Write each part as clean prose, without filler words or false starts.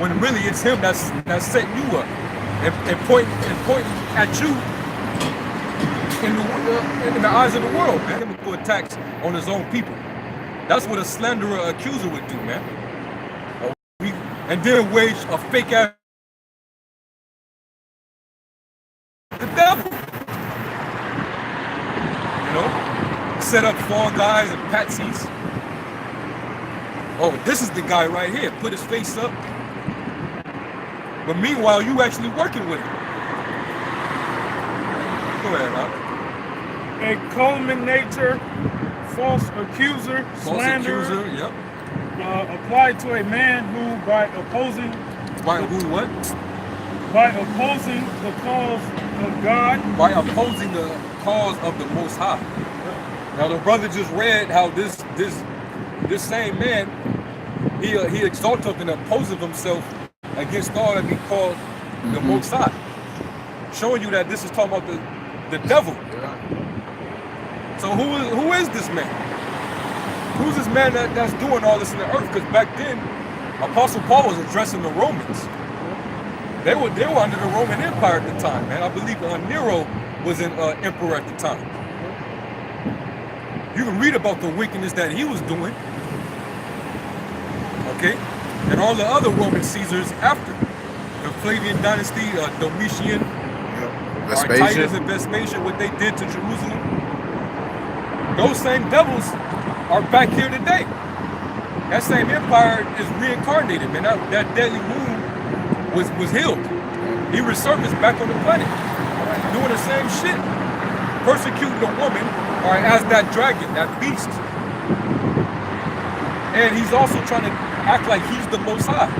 when really it's him that's setting you up and pointing at you in the eyes of the world, man. Chemical attacks on his own people. That's what a slanderer accuser would do, man. And then wage a fake ass the devil. You know? Set up fall guys and patsies. Oh, this is the guy right here. Put his face up. But meanwhile, you actually working with him. Go ahead, Rob. A culminator, false accuser, slanderer, yep. Applied to a man who, by opposing... By who what? By opposing the cause of God. By opposing the cause of the Most High. Now the brother just read how this same man, he exalted and opposes himself against all that he called the Most High. Showing you that this is talking about the devil. So who is this man? Who's this man that's doing all this in the earth? Because back then, Apostle Paul was addressing the Romans. They were under the Roman Empire at the time, man. I believe Nero was an emperor at the time. You can read about the wickedness that he was doing. Okay? And all the other Roman Caesars after. The Flavian dynasty, Domitian, Titus and Vespasian, what they did to Jerusalem. Those same devils are back here today. That same empire is reincarnated, man. That deadly wound was healed. He resurfaced back on the planet, doing the same shit, persecuting the woman, as that dragon, that beast. And he's also trying to act like he's the Most High.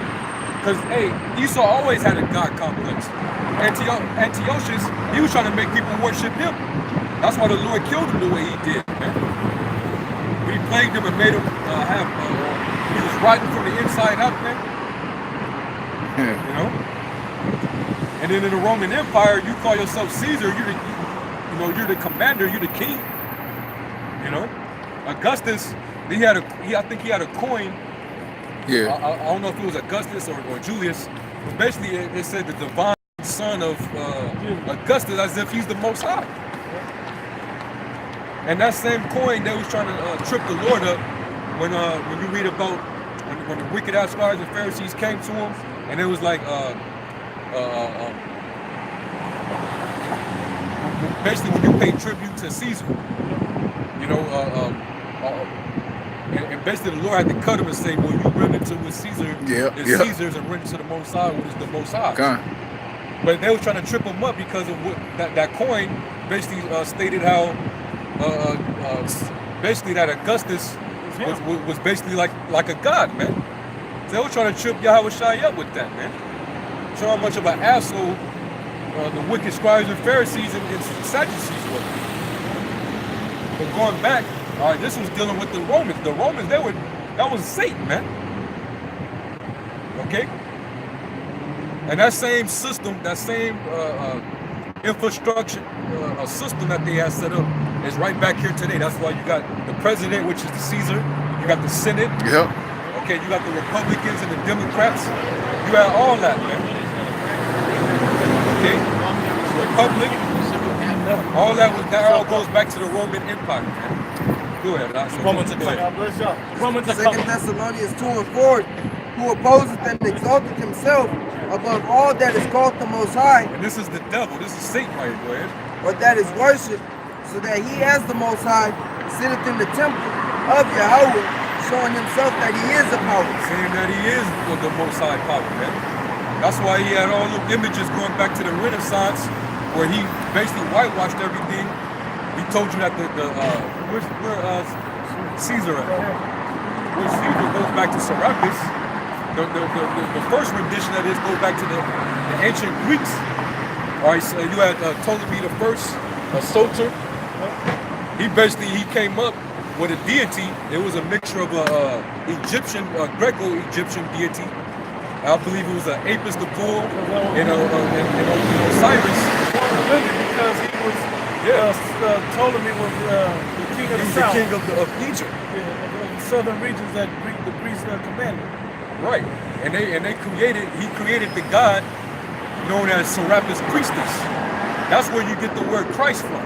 Because, hey, Esau always had a God complex. Antiochus, he was trying to make people worship him. That's why the Lord killed him the way he did, man. When he plagued him and made him he was rotten from the inside out, man. You know? And then in the Roman Empire, you call yourself Caesar, you're the commander, you're the king. You know? Augustus, I think he had a coin. Yeah. I don't know if it was Augustus or Julius. But basically, it said the divine son of Augustus, as if he's the Most High. And that same coin, they was trying to trip the Lord up when you read about when the wicked ass scribes and Pharisees came to him, and it was like basically when you pay tribute to Caesar, you know, and basically the Lord had to cut him and say, well, you render to what Caesar is Caesar's, and render to the Most High what is the Most High. Okay. But they were trying to trip him up because of what that coin basically stated how basically that Augustus was basically like a god, man. So they were trying to trip Yahushua up with that, man. Show how much of an asshole the wicked scribes and Pharisees and Sadducees were. But going back, all right, this was dealing with the Romans. The Romans, that was Satan, man. Okay? And that same system, that same infrastructure system that they had set up is right back here today. That's why you got the president, which is the Caesar. You got the Senate. Yep. Okay, you got the Republicans and the Democrats. You got all that, man. Okay? Republic. All that all goes back to the Roman Empire, man. Go ahead, Romans 2 Thessalonians 2 and 4, who opposeth and exalteth himself above all that is called the Most High. And this is the devil. This is Satan right here. Go ahead. Or that is worshipped, so that he as the Most High sitteth in the temple of Yahweh, showing himself that he is a power. Saying that he is the Most High power, man. That's why he had all the images going back to the Renaissance, where he basically whitewashed everything. He told you that where Caesar at? Where Caesar goes back to Serapis. The first rendition of this goes back to the ancient Greeks. All right, so you had Ptolemy the First, Soter. He came up with a deity. It was a mixture of Egyptian, Greco-Egyptian deity. I believe it was an Apis the bull and Osiris. Because he was, Ptolemy was the king of the south. The king of Egypt. Yeah, the southern regions that the Greeks commanded. Right. And he created the God known as Serapis Christus. That's where you get the word Christ from.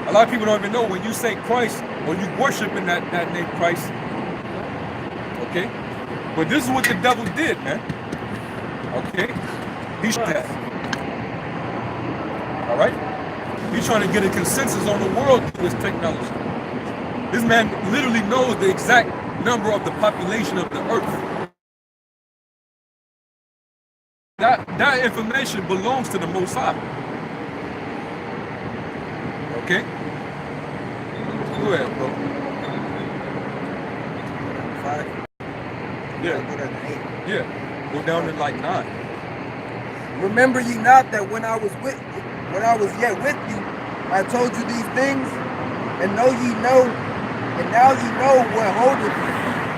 A lot of people don't even know when you say Christ or you worship in that name Christ. Okay? But this is what the devil did, man. Okay? He's that. All right? He's trying to get a consensus on the world through his technology. This man literally knows the exact number of the population of the earth. That information belongs to the Most High. Okay? Go ahead, bro. 5. Yeah. Yeah. Go down to like 9. Remember ye not that when I was yet with you, I told you these things, and now ye know what holdeth,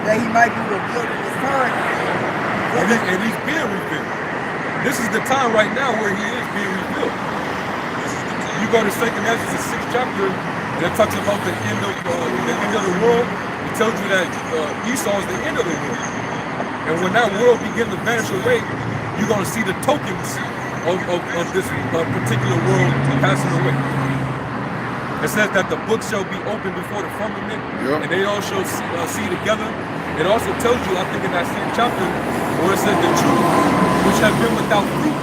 that he might be revealed in his time. And he's being revealed. This is the time right now where he is being revealed. You go to 2nd Ezra, the 6th chapter, and it talks about the end of the world. It tells you that Esau is the end of the world. And when that world begins to vanish away, you're going to see the tokens of this particular world passing away. It says that the book shall be opened before the firmament, and they all shall see together. It also tells you, I think in that same chapter, where it says the truth, which have been without fruit,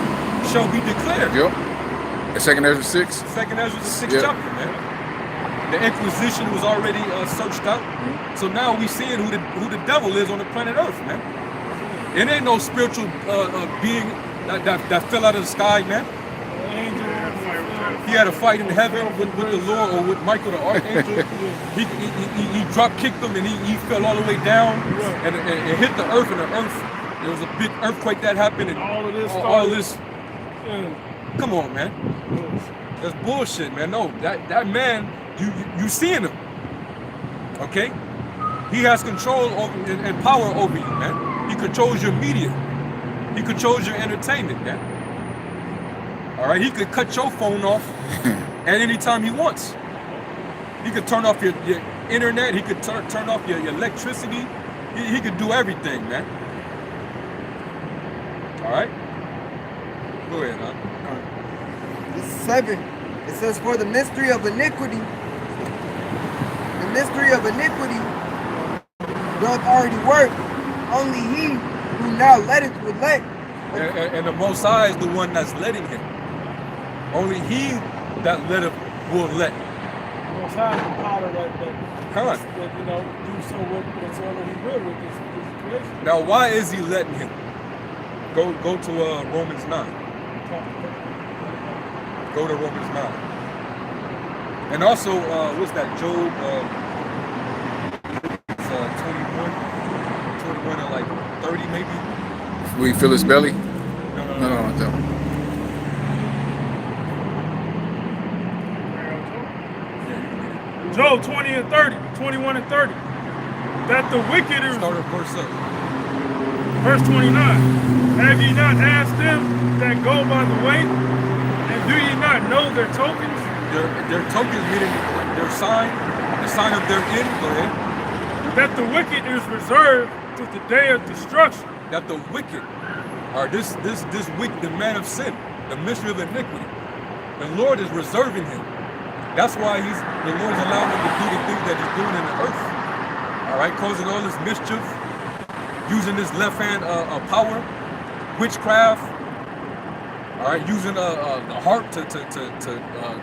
shall be declared. Yep. And 2nd Ezra 6? 2nd Ezra, the 6th chapter, man. The Inquisition was already searched out. So now we seeing who the devil is on the planet Earth, man. It ain't no spiritual being that fell out of the sky, man. He had a fight in heaven with the Lord, or with Michael the Archangel. he drop kicked him, and he fell all the way down and hit the earth. And the earth, there was a big earthquake that happened, and all of this. Come on, man. That's bullshit, man. No, that man, you seeing him, okay? He has control over and power over you, man. He controls your media. He controls your entertainment, man. All right, he could cut your phone off at any time he wants. He could turn off your internet. He could turn off your electricity. He could do everything, man. All right? Go ahead, huh? This is 7. It says, for the mystery of iniquity doth already work. Only he who now letteth will let. And the Most High is the one that's letting him. Only he that letteth will let. Most High is the power that do so whatsoever he will with this creation. Now, why is he letting him? Go to Romans 9. Go to Romans 9. And also, what's that? Job 21 and like 30 maybe? Will he fill his belly? No. Job 20 and 30, 21 and 30. That the wicked is. Start at verse 7. Verse 29. Have ye not asked them that go by the way? And do ye not know their tokens? Their tokens meaning their sign, the sign of their end. Go ahead. That the wicked is reserved to the day of destruction. That the wicked are this wicked, the man of sin, the mystery of iniquity. The Lord is reserving him. That's why the Lord's allowing him to do the things that he's doing in the earth. All right, causing all this mischief, using this left hand power, witchcraft. All right, using the heart to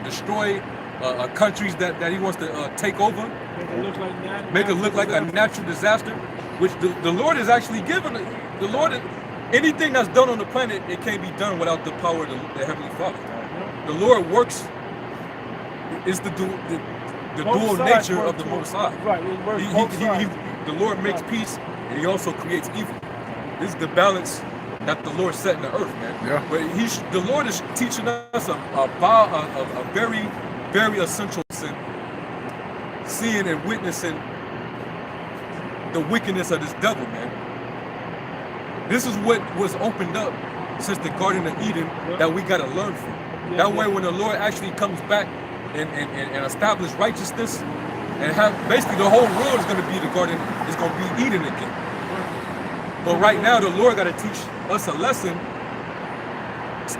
destroy countries that he wants to take over. Make it look like a natural disaster, which the Lord is actually giving. The Lord, anything that's done on the planet, it can't be done without the power of the Heavenly Father. The Lord works. It's the dual nature of the Most High. Right. The Lord makes peace, and he also creates evil. This is the balance that the Lord set in the earth, man. Yeah. But the Lord is teaching us a very, very essential lesson, seeing and witnessing the wickedness of this devil, man. This is what was opened up since the Garden of Eden that we got to learn from. That way, when the Lord actually comes back and establish righteousness, and have basically the whole world is going to be the garden, is going to be Eden again. But right now, the Lord got to teach us a lesson.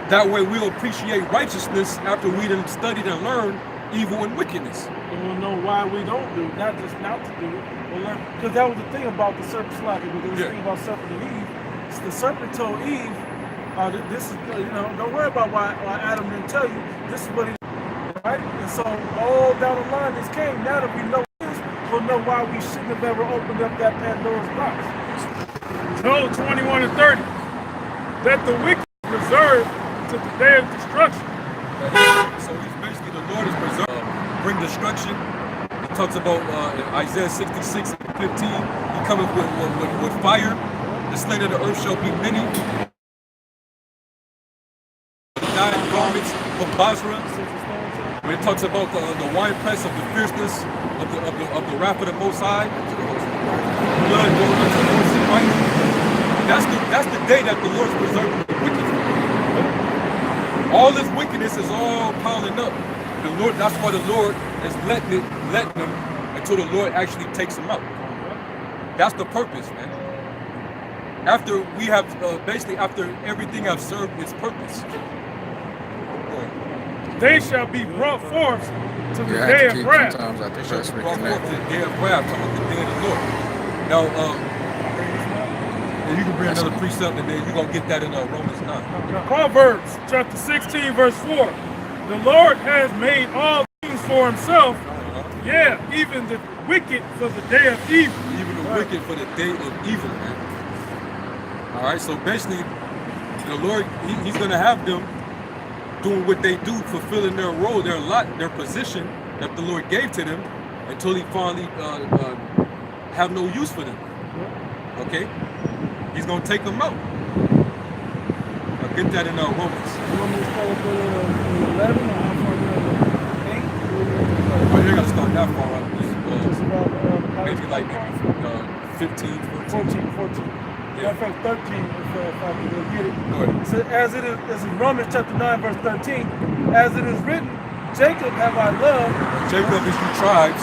That way we'll appreciate righteousness after we done studied and learned evil and wickedness. And we'll know why we don't do it, not just not to do it. Because that was the thing about the serpent slaughter. There was the thing about serpent and Eve. So the serpent told Eve, this is, don't worry about why Adam didn't tell you. This is what he did, right? And so all down the line this came. Now that we know this, we'll know why we shouldn't have ever opened up that Pandora's box. Job 21 and 30. That the wicked reserved to the day of destruction. So he's basically, the Lord is preserved, bring destruction. He talks about Isaiah 66 and 15. He cometh with fire. The slain of the earth shall be many. Dying garments of Basra. When it talks about the winepress of the fierceness of the wrath of the Most High. Blood going unto the horse and white. That's the day that the Lord is preserving the wicked. All this wickedness is all piling up. The Lord, that's why the Lord is letting them until the Lord actually takes them out. That's the purpose, man. After we have basically after everything have served its purpose. They shall be brought forth to the day of wrath. Sometimes I think that's Brought forth to the day of wrath, talking about the day of the Lord. Now, you can bring another precept and then you're going to get that in Romans 9. Proverbs chapter 16 verse 4. The Lord has made all things for himself. Yeah, even the wicked for the day of evil. Even the wicked for the day of evil, man. All right, so basically, the Lord, he's going to have them doing what they do, fulfilling their role, their lot, their position that the Lord gave to them until he finally have no use for them. Okay? He's going to take them out. I'll get that in Romans. You want me to start with 11 or how far down? 8? Well, you're going to start that far up. Just about Maybe like 15, 14. Yeah. In fact, 13, if I can get it. Go ahead. So as it is, this is Romans chapter 9, verse 13. As it is written, Jacob have I loved. Jacob is you tribes.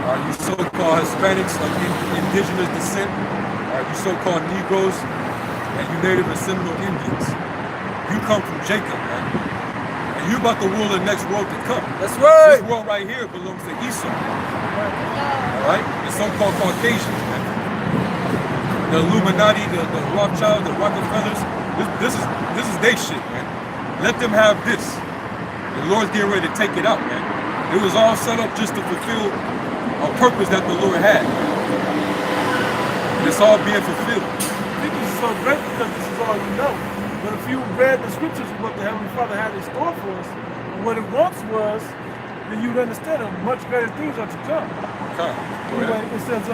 You so-called Hispanics of indigenous descent. You so-called Negroes, and you Native and Seminole Indians. You come from Jacob, man. And you about to rule the next world to come. That's right. This world right here belongs to Esau. All right? The so-called Caucasians, man. The Illuminati, the Rothschild, the Rockefellers. This is their shit, man. Let them have this. The Lord's getting ready to take it out, man. It was all set up just to fulfill a purpose that the Lord had. It's all being fulfilled. I think this is so great because this is all you know. But if you read the scriptures of what the Heavenly Father had in store for us, and what it once was, then you'd understand that much greater things are to come. Okay. Anyway, it says,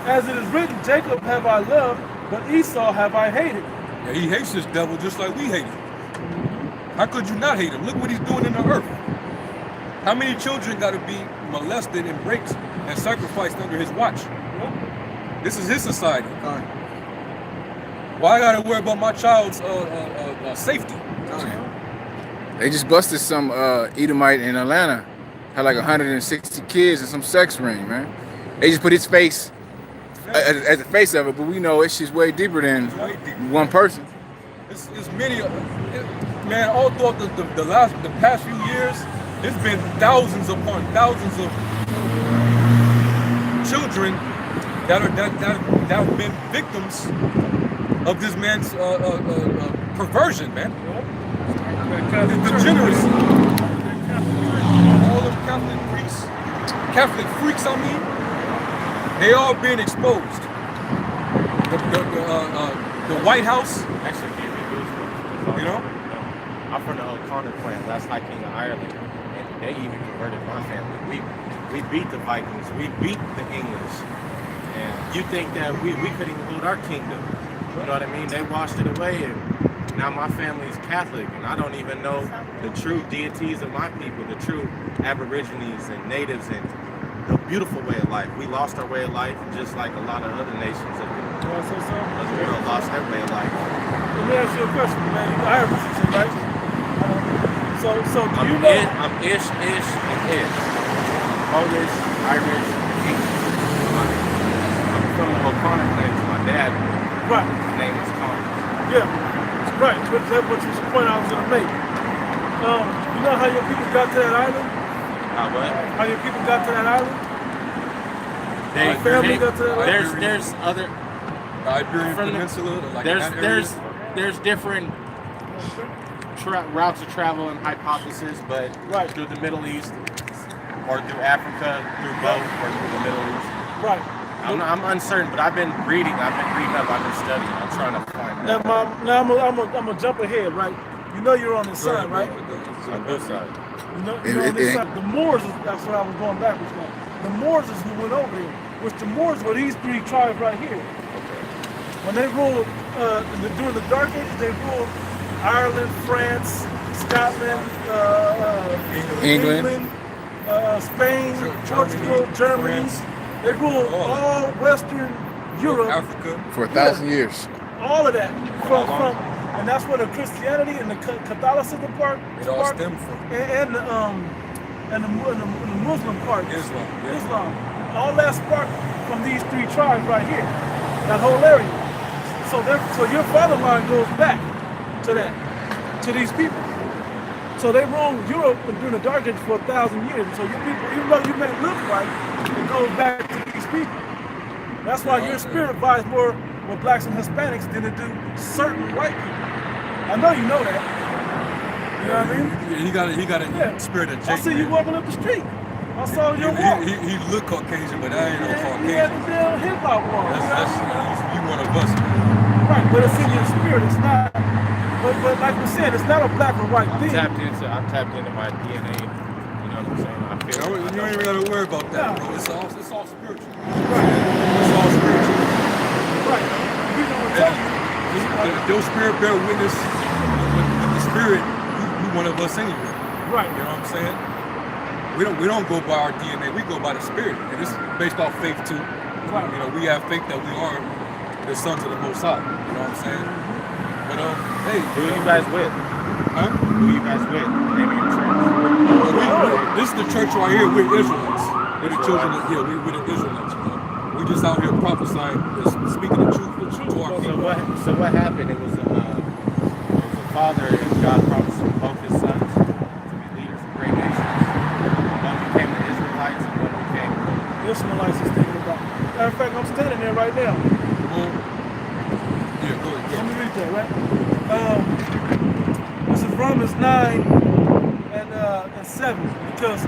as it is written, Jacob have I loved, but Esau have I hated. Yeah, he hates this devil just like we hate him. How could you not hate him? Look what he's doing in the earth. How many children got to be molested and raped and sacrificed under his watch? This is his society. Why I gotta worry about my child's safety? They just busted some Edomite in Atlanta. Had like 160 kids and some sex ring, man. They just put his face as the face of it, but we know it's just way deeper than one person. It's many, man. All throughout the past few years, there's been thousands upon thousands of children that have been victims of this man's perversion, man. The degeneracy. All of Catholic freaks, I mean, they all being exposed. The White House, Actually, gave me goosebumps. you know. I'm from the O'Connor clan, last High King of Ireland, and they even converted my family. We beat the Vikings, we beat the English, and you think that we couldn't even hold our kingdom? You know what I mean? They washed it away, and now my family is Catholic, and I don't even know the true deities of my people, the true Aborigines and Natives, and the beautiful way of life. We lost our way of life, just like a lot of other nations of the world lost their way of life. Let me ask you a question, man. You Irish, right? So do you know? I'm Ish, and Ish. Polish, Irish, English. I'm from the O'Connor clan. My dad, Right. his name was Connor. Yeah. Right. But that was the point I was gonna make. You know how your people got to that island? What? How your people got to that island? They, family got to that island? there's other Iberian from the- Peninsula, like in that area. there's different routes of travel and hypotheses, but Right. through the Middle East or through Africa, through both, or through the Middle East. Right. I'm uncertain, but I've been reading up, I've been studying. I'm trying to find Now, out. I'm gonna jump ahead, right? You know you're on this side, right? On this side. You know on this side. The Moors, that's what I was going backwards now. The Moors is who went over here. Which the Moors were these three tribes right here. When they ruled during the Dark Ages, they ruled Ireland, France, Scotland, England, Spain, Portugal, Germany. They ruled all Western Europe, Africa. For 1,000 years. all of that from and that's where the Christianity and the Catholicism part, It all stemmed from and the Muslim part, Islam. Yeah. Islam, all that sparked from these three tribes right here, that whole area. So your father line goes back to these people. So they ruled Europe during the Dark Ages for 1,000 years. So your people, even though you may look white, it goes back to these people. That's why your spirit vibes more with blacks and Hispanics than it do certain white people. I know you know that. You know what I mean? He got a spirit of Jake. I see you walking up the street. I saw your walk. He look Caucasian, but I ain't no He had Caucasian. the damn hip hop walk. You one of us, man. Right, but it's in your spirit. It's not. But like we said, it's not a black or white thing. I'm tapped into my DNA. You know what I'm saying? I feel You ain't even gotta worry about that, No. bro. It's all spiritual. Right. It's all spiritual. Right. You know what I'm telling you. Your spirit bear witness with the spirit. You one of us anyway. Right. You know what I'm saying? We don't go by our DNA. We go by the spirit, and it's based off faith too. Right. You know, we have faith that we are the sons of the Most High. You know what I'm saying? But hey, Who are you guys with? huh? Who are you guys with? Name of your church. This is the church right here. We're Israelites. We're the children of we're the Israelites. You know? We just out here prophesying, speaking the truth to our people. So what happened? It was a father, and God promised both his sons to be leaders of great nations. One became the Israelites, and one became The Ishmaelites is thinking about. Matter of fact, I'm standing there right now. Well, yeah, go ahead. Let me read that, right? This is Romans 9 and 7, because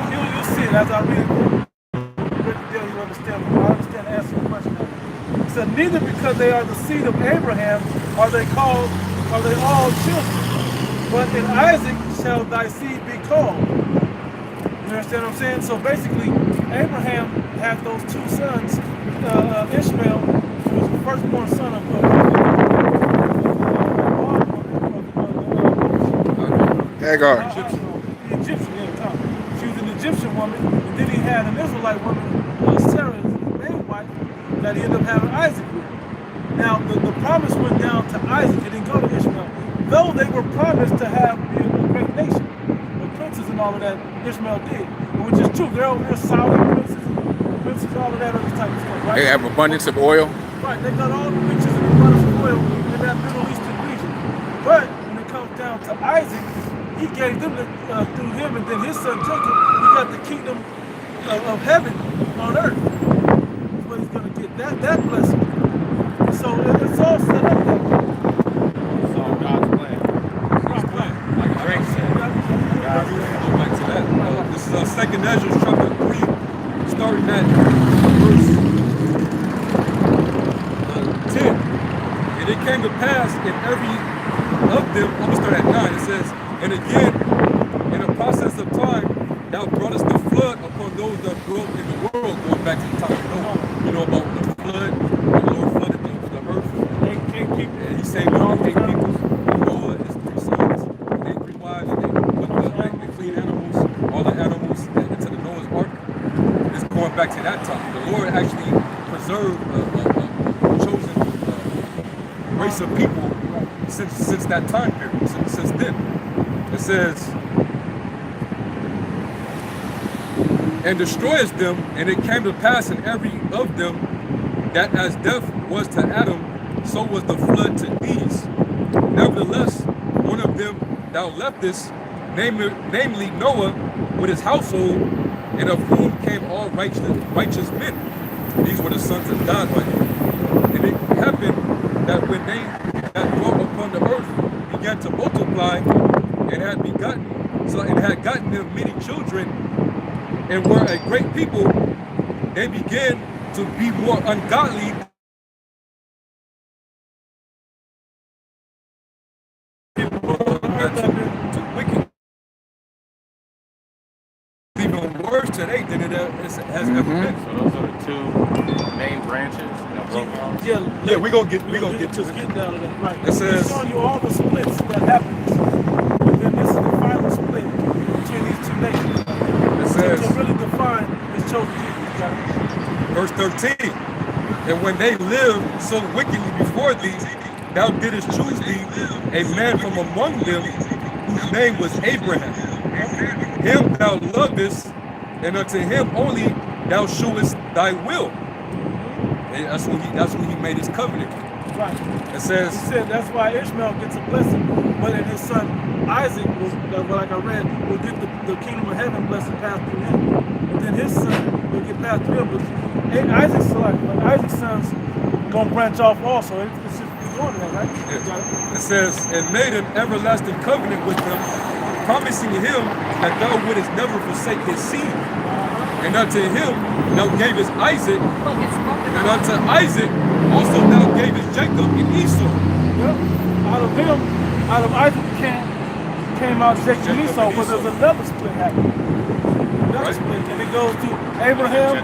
you'll see it as I read it. You understand. I understand the answer to the question. It said, neither because they are the seed of Abraham are they all children, but in Isaac shall thy seed be called. You understand what I'm saying? So basically, Abraham had those two sons, Ishmael, who was the firstborn son of Hagar. the Egyptian, she was an Egyptian woman, and then he had an Israelite woman, Sarah, his main wife, that he ended up having Isaac with. Now, the promise went down to Isaac, it didn't go to Ishmael. Though they were promised to have a great nation, the princes and all of that, Ishmael did, which is true. They're over there solid princes, all of that other type of stuff, right? They have abundance of oil. Right, they got all the riches and abundance of oil in that Middle Eastern region. But when it comes down to Isaac, he gave them through him, and then his son Jacob, he got the kingdom of heaven on earth. That's what he's going to get, that blessing. So it's all set up that way. it's all God's plan. His plan. Like Drake said, God's Go plan. back to that. This is 2nd Ezra chapter 3, starting at verse 10. And it came to pass in every of them, I'm going to start at 9, it says, and again, in the process of time, thou broughtest the flood upon those that dwelt in the world, going back to the time of Noah. You know about the flood, the Lord flooded the earth. Eight people. And he saved all 8 people. Noah, his 3 sons, and 8 wives, and they put the clean animals, all the animals into the Noah's ark. It's going back to that time. The Lord actually preserved a chosen race of people since that time period, since then. It says, and destroys them, and it came to pass in every of them that as death was to Adam, so was the flood to these. Nevertheless, one of them thou leftest, namely Noah, with his household, and of whom came all righteous men. These were the sons of God, right here. And it happened that when they that dwelt upon the earth began to multiply and had gotten them many children and were a great people, they began to be more ungodly to wicked. Even worse today than it has ever been. So those are the two main branches that broke off. Yeah, we're gonna get to just it. get down to that. Right. It says- It's showing you all the splits that happens. And then this is the final split between these two nations. It says, To really define his chosen people. Got it? verse 13, and when they lived so wickedly before thee, thou didst choose thee a man from among them whose name was Abraham. Him thou lovest, and unto him only thou shewest thy will. And that's when he made his covenant. Right. It says, He said that's why Ishmael gets a blessing, but then his son Isaac, like I read, will get the kingdom of heaven blessing passed through him. And then his son will get passed through him. But Isaac's sons gonna branch off also. It's just doing that, right? it says, and made an everlasting covenant with them, promising him that thou wouldest never forsake his seed. And unto him thou gavest Isaac, and unto Isaac also thou gavest Jacob and Esau. Yep. Out of Isaac came out Jacob and Esau, but there's another split happening. Another split, and it goes to Abraham,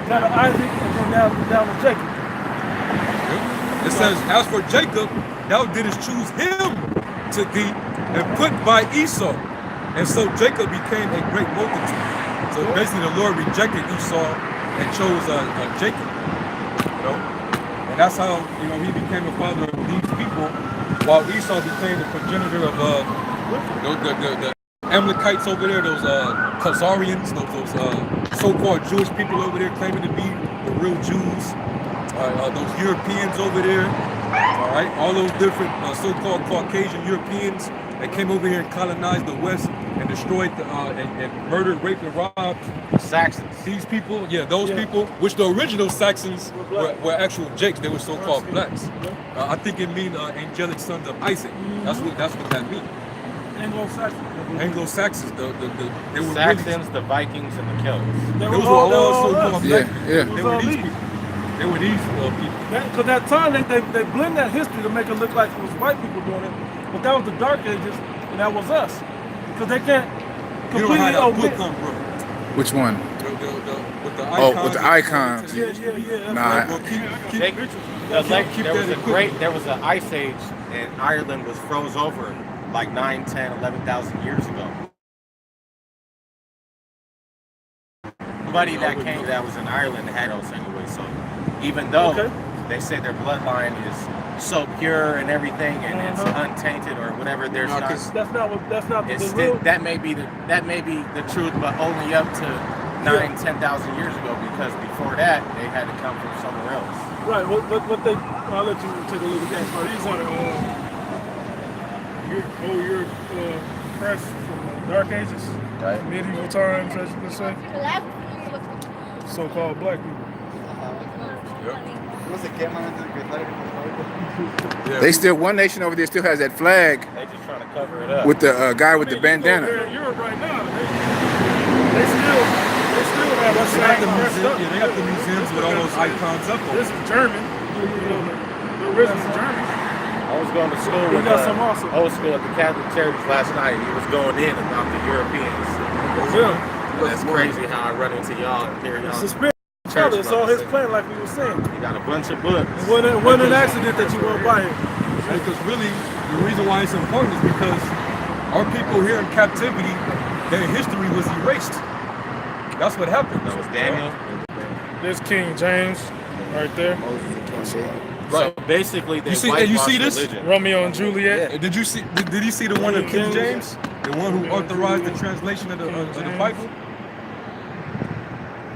down to Isaac, and then down to Jacob. It says, as for Jacob, thou didst choose him to thee and put by Esau. And so Jacob became a great multitude. So basically the Lord rejected Esau and chose Jacob. You know? And that's how, he became the father of these people, while Esau became the progenitor of the Amalekites over there, those Khazarians, those so-called Jewish people over there claiming to be the real Jews. Those Europeans over there, all right, all those different so-called Caucasian Europeans that came over here and colonized the West and destroyed and murdered, raped, and robbed Saxons. these people. Yeah, those people, which the original Saxons were actual Jakes. They were so-called blacks. I think it means angelic sons of Isaac. That's what that means. Anglo-Saxons. They were Saxons, really, the Vikings, and the Celts. those were all so-called black. Yeah. They were these people. They were these people. Because that time they blend that history to make it look like it was white people doing it, but that was the Dark Ages, and that was us. Because they can't completely You don't have that omit. book on, bro. Which one? With the icons. Oh, with the icons. Yeah. Nah. Well, There was an ice age, and Ireland was froze over like 9, 10, 11,000 years ago. Everybody that came that was in Ireland had those anyway, so even though they say their bloodline is so pure and everything and it's untainted or whatever, there's not. That's not the It's real. that may be the truth, but only up to 9, 10,000 years ago, because before that they had to come from somewhere else. Right. What they? I'll let you take a look at that. These are your press from the Dark Ages, Right. medieval times, as you can say. So-called black people. They still, one nation over there still has that flag They just trying to cover it up. with the guy with the You go there bandana. in Europe right now, they still have that They got same the dressed museum, up. they got the museums with all those icons up on. This is German. The original's German. I was going to school We with got some also. old school at the Catholic Church last night. He was going in about the Europeans. That's crazy how I run into y'all and hear y'all. It's a spirit. Church It's all his about plan, like we were saying. You got a bunch of books. It wasn't an accident that you went by him. Because really, the reason why it's important is because our people here in captivity, their history was erased. That's what happened. That was Daniel. There's King James right there. So basically, they You see this? religion. Romeo and Juliet. Did you see? Did you see the one of King James, the one who authorized the translation of the Bible?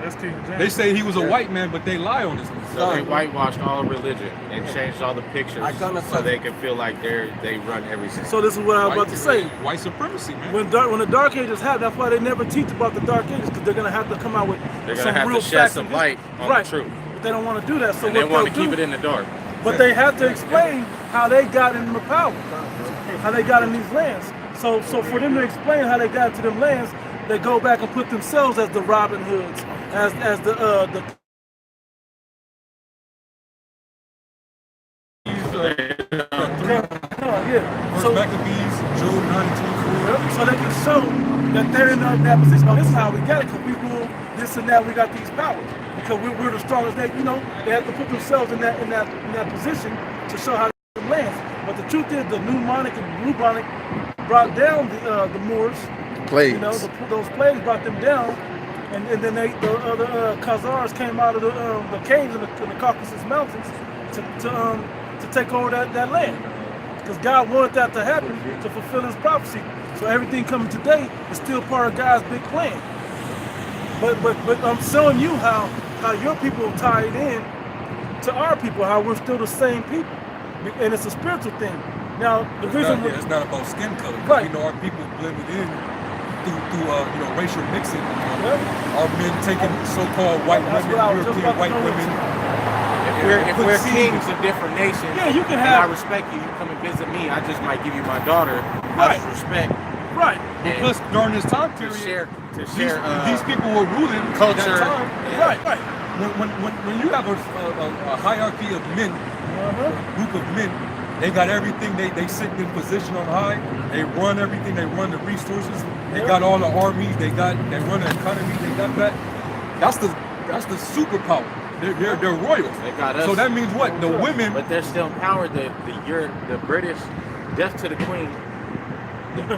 That's King James. They say he was a white man, but they lie on this. So they whitewashed all religion and changed all the pictures so they can feel like they run everything. So this is what I was about to say. White supremacy, man. When the Dark Ages happen, that's why they never teach about the Dark Ages, because they're gonna have to come out with They're some gonna have real to shed facts some and light on right. the truth. But they don't want to do that. So And what they want to they'll keep do, it in the dark. but they have to explain how they got in the power, how they got in these lands. So for them to explain how they got into them lands, they go back and put themselves as the Robin Hoods, as the First Maccabees, Job 9:24. so they can show that they're in that position. Oh, this is how we got it, because we rule this and that. We got these powers because we're the strongest. They have to put themselves in that position to show how they lands. But the truth is, the pneumonic and bubonic brought down the Moors. Plagues. Those plagues brought them down, and then the other Khazars came out of the caves in the Caucasus Mountains to take over that land. Because God wanted that to happen to fulfill His prophecy. So everything coming today is still part of God's big plan. But I'm showing you how your people tied in to our people, how we're still the same people, and it's a spiritual thing. Now the reason It's not about skin color. Right. Our people blended in through racial mixing. Our men taking so-called white That's women, what I was just European about to white go women. into. If we're kings of different nations, Yeah, you can and have- I respect you. You come and visit me. I just might give you my daughter Right. out of respect. Right. And plus, during this time To period, share these people were ruling culture. at that time. Right. Right. When you have a hierarchy of men, a group of men, they got everything. They sit in position on high. They run everything. They run the resources. They got all the armies. They run the economy. They got that. That's the superpower. They're royals. They got us. So that means what? The women. But they're still empowered. The British, death to the Queen.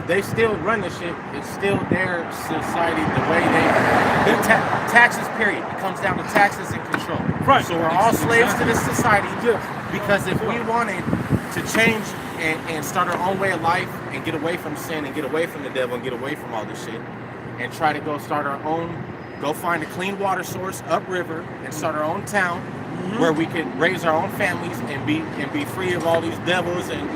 They still run the shit. It's still their society. The way they taxes. Period. It comes down to taxes and control. Right. So we're all slaves to this society. Yes. Because if we wanted to change and start our own way of life and get away from sin and get away from the devil and get away from all this shit and try to go start our own, go find a clean water source upriver and start our own town where we could raise our own families and be free of all these devils and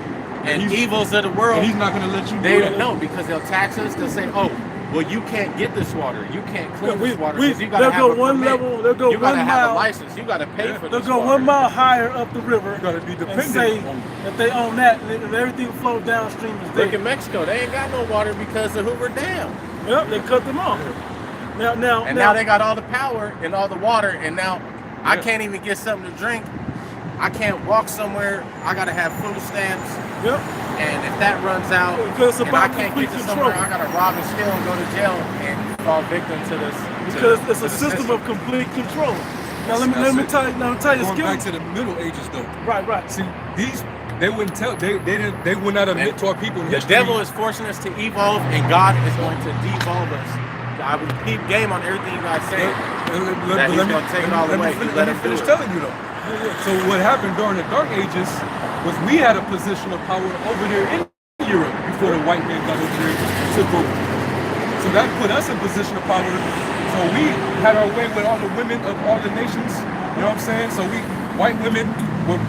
evils of the world. And he's not going to let you do They that. don't know because they'll tax us. They'll say, "Oh, well, you can't get this water. You can't clean Yeah, this water because you got to they'll have go a one permit. level- they'll go you got to one have a mile- license. You got to pay for They'll this go water. 1 mile higher up the river. You got to be And dependent say on. that they own that, and everything flows downstream is Look there. in Mexico, they ain't got no water because of Hoover Dam. Yep, they cut them off. Now they got all the power and all the water, and now I can't even get something to drink. I can't walk somewhere. I gotta have food stamps, Yep. and if that runs out, Because it's and I about can't complete get to control. somewhere, I gotta rob and steal and go to jail and fall victim to this. Because it's a system of complete control. Now let me tell you. Now let me tell you, Going skill. back to the Middle Ages, though. Right. See, they wouldn't tell. They would not admit to our people. The devil is forcing us to evolve, and God is going to devolve us. I would keep game on everything you guys say. That he's gonna take it all away. Let him do finish it. telling you though. So what happened during the Dark Ages was we had a position of power over there in Europe before the white man got over there and took over. So that put us in position of power. So we had our way with all the women of all the nations. You know what I'm saying? So white women were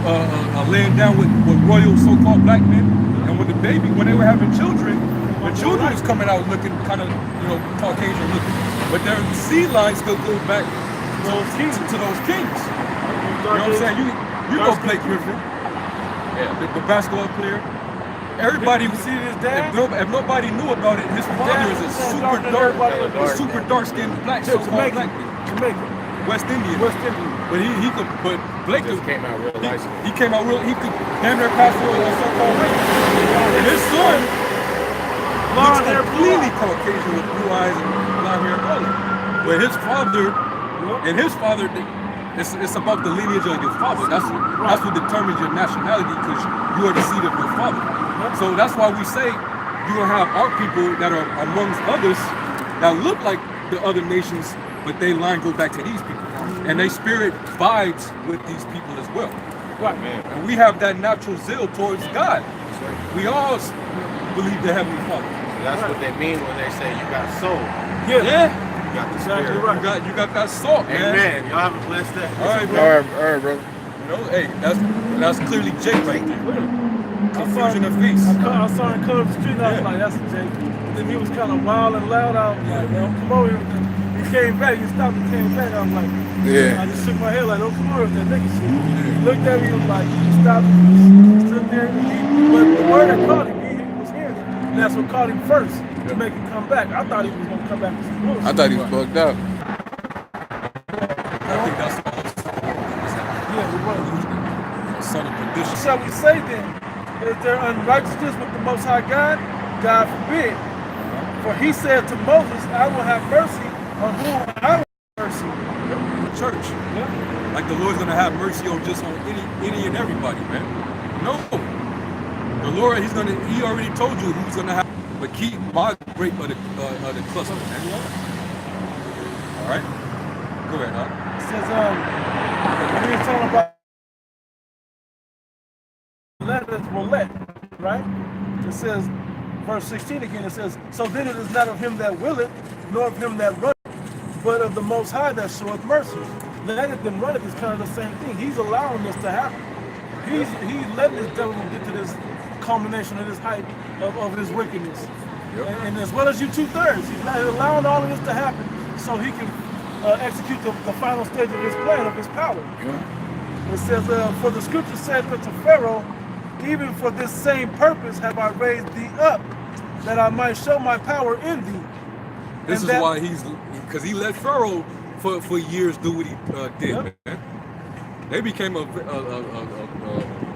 laying down with royal so-called black men, and when they were having children, the children was coming out looking kind of, Caucasian looking, but their seed line still goes back to those kings. You know what I'm saying? You know Blake Griffin, the basketball player. Everybody You see his dad? If nobody knew about it, his father is a super dark-skinned black, so-called black man. Jamaica. West Indian. But Blake Just came out real nice. he came out real. He could damn near pass for a so-called race. And his son looks completely Caucasian with blue eyes and blonde hair and all that. But his father, it's about the lineage of your father. That's what determines your nationality, because you are the seed of your father. So that's why we say you're gonna have our people that are amongst others that look like the other nations, but their line goes back to these people, and their spirit vibes with these people as well. Right. And we have that natural zeal towards God. We all believe the Heavenly Father. That's what they mean when they say you got soul. Yeah. you got the Exactly spirit. right. You got that salt, man. Amen. Y'all have a blessed day. All right, All bro. right, bro. You know, hey, that's clearly Jake right there. Confusion of face. I saw him come up the street and I was Yeah. like, that's Jake. And then he was kind of wild and loud. I was like, don't come over here. He came back. He stopped and came back. I was like, Yeah. I just shook my head like, don't come over with that nigga shit. He looked at me and was like, he stopped. He stood there. But the word that caught him, he was hearing it. And that's what caught him first to make him come back. I thought he was going to come back with some bullshit. I thought he was bugged up. I think that's Yeah, it was. son of perdition. Shall we say then, is there unrighteousness with the Most High God? God forbid. For he said to Moses, I will have mercy on whom I will have mercy. The church. Yeah. Like the Lord's gonna have mercy on just on any and everybody, man. No. The Lord, he already told you who's gonna have, but keep my grape of the cluster, man. All right? Go ahead, huh? It says, when we were talking about letters will let, right? It says, verse 16 again, it says, so then it is not of him that willeth, nor of him that runneth, but of the Most High that showeth mercy. Letteth and runneth is kind of the same thing. He's allowing this to happen. He's letting this devil get to this culmination of this height of his wickedness. Yep. And as well as you 2/3, he's allowing all of this to happen so he can execute the final stage of his plan, of his power. Yeah. It says, for the scripture said unto Pharaoh, even for this same purpose have I raised thee up, that I might show my power in thee. This And is that- why because he let Pharaoh for years do what he did, Yep. man. They became a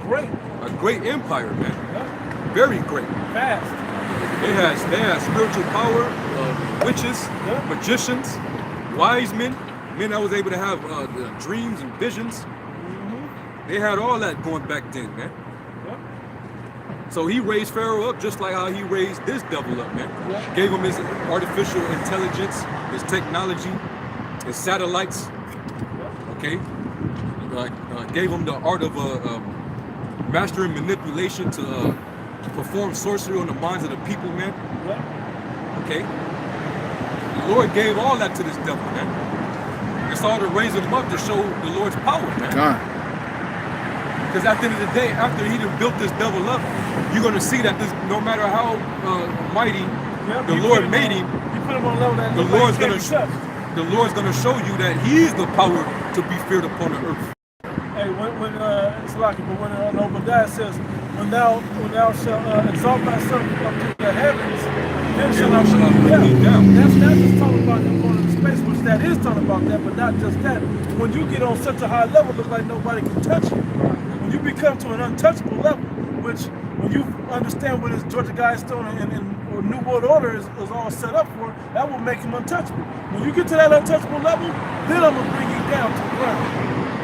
Great. great empire, man. Yeah. Very great. Fast. They had spiritual power, witches, Yeah. magicians, wise men that was able to have dreams and visions. Mm-hmm. They had all that going back then, man. Yeah. So he raised Pharaoh up just like how he raised this devil up, man. Yeah. Gave him his artificial intelligence, his technology, his satellites, okay? Gave him the art of mastering manipulation to perform sorcery on the minds of the people, man. Yeah. Okay? The Lord gave all that to this devil, man. It's all to raise him up to show the Lord's power, man. Gone. Because at the end of the day, after he done built this devil up, you're gonna see that this, no matter how mighty Yeah. the You Lord put him made on- him, You put him on a level that the nobody Lord's can gonna be touched. the Lord's gonna show you that He's the power to be feared upon the earth. Hey, when it's lucky, but when Obadiah says, when thou shalt exalt thyself up to the heavens, then shall I shall I bring bring thee thee down. down. That's not just talking about him going into space, which that is talking about that, but not just that. When you get on such a high level, it looks like nobody can touch you. When you become to an untouchable level, which when you understand what his Georgia Guidestone or New World Order is all set up for, that will make him untouchable. When you get to that untouchable level, then I'm gonna bring you down to the ground.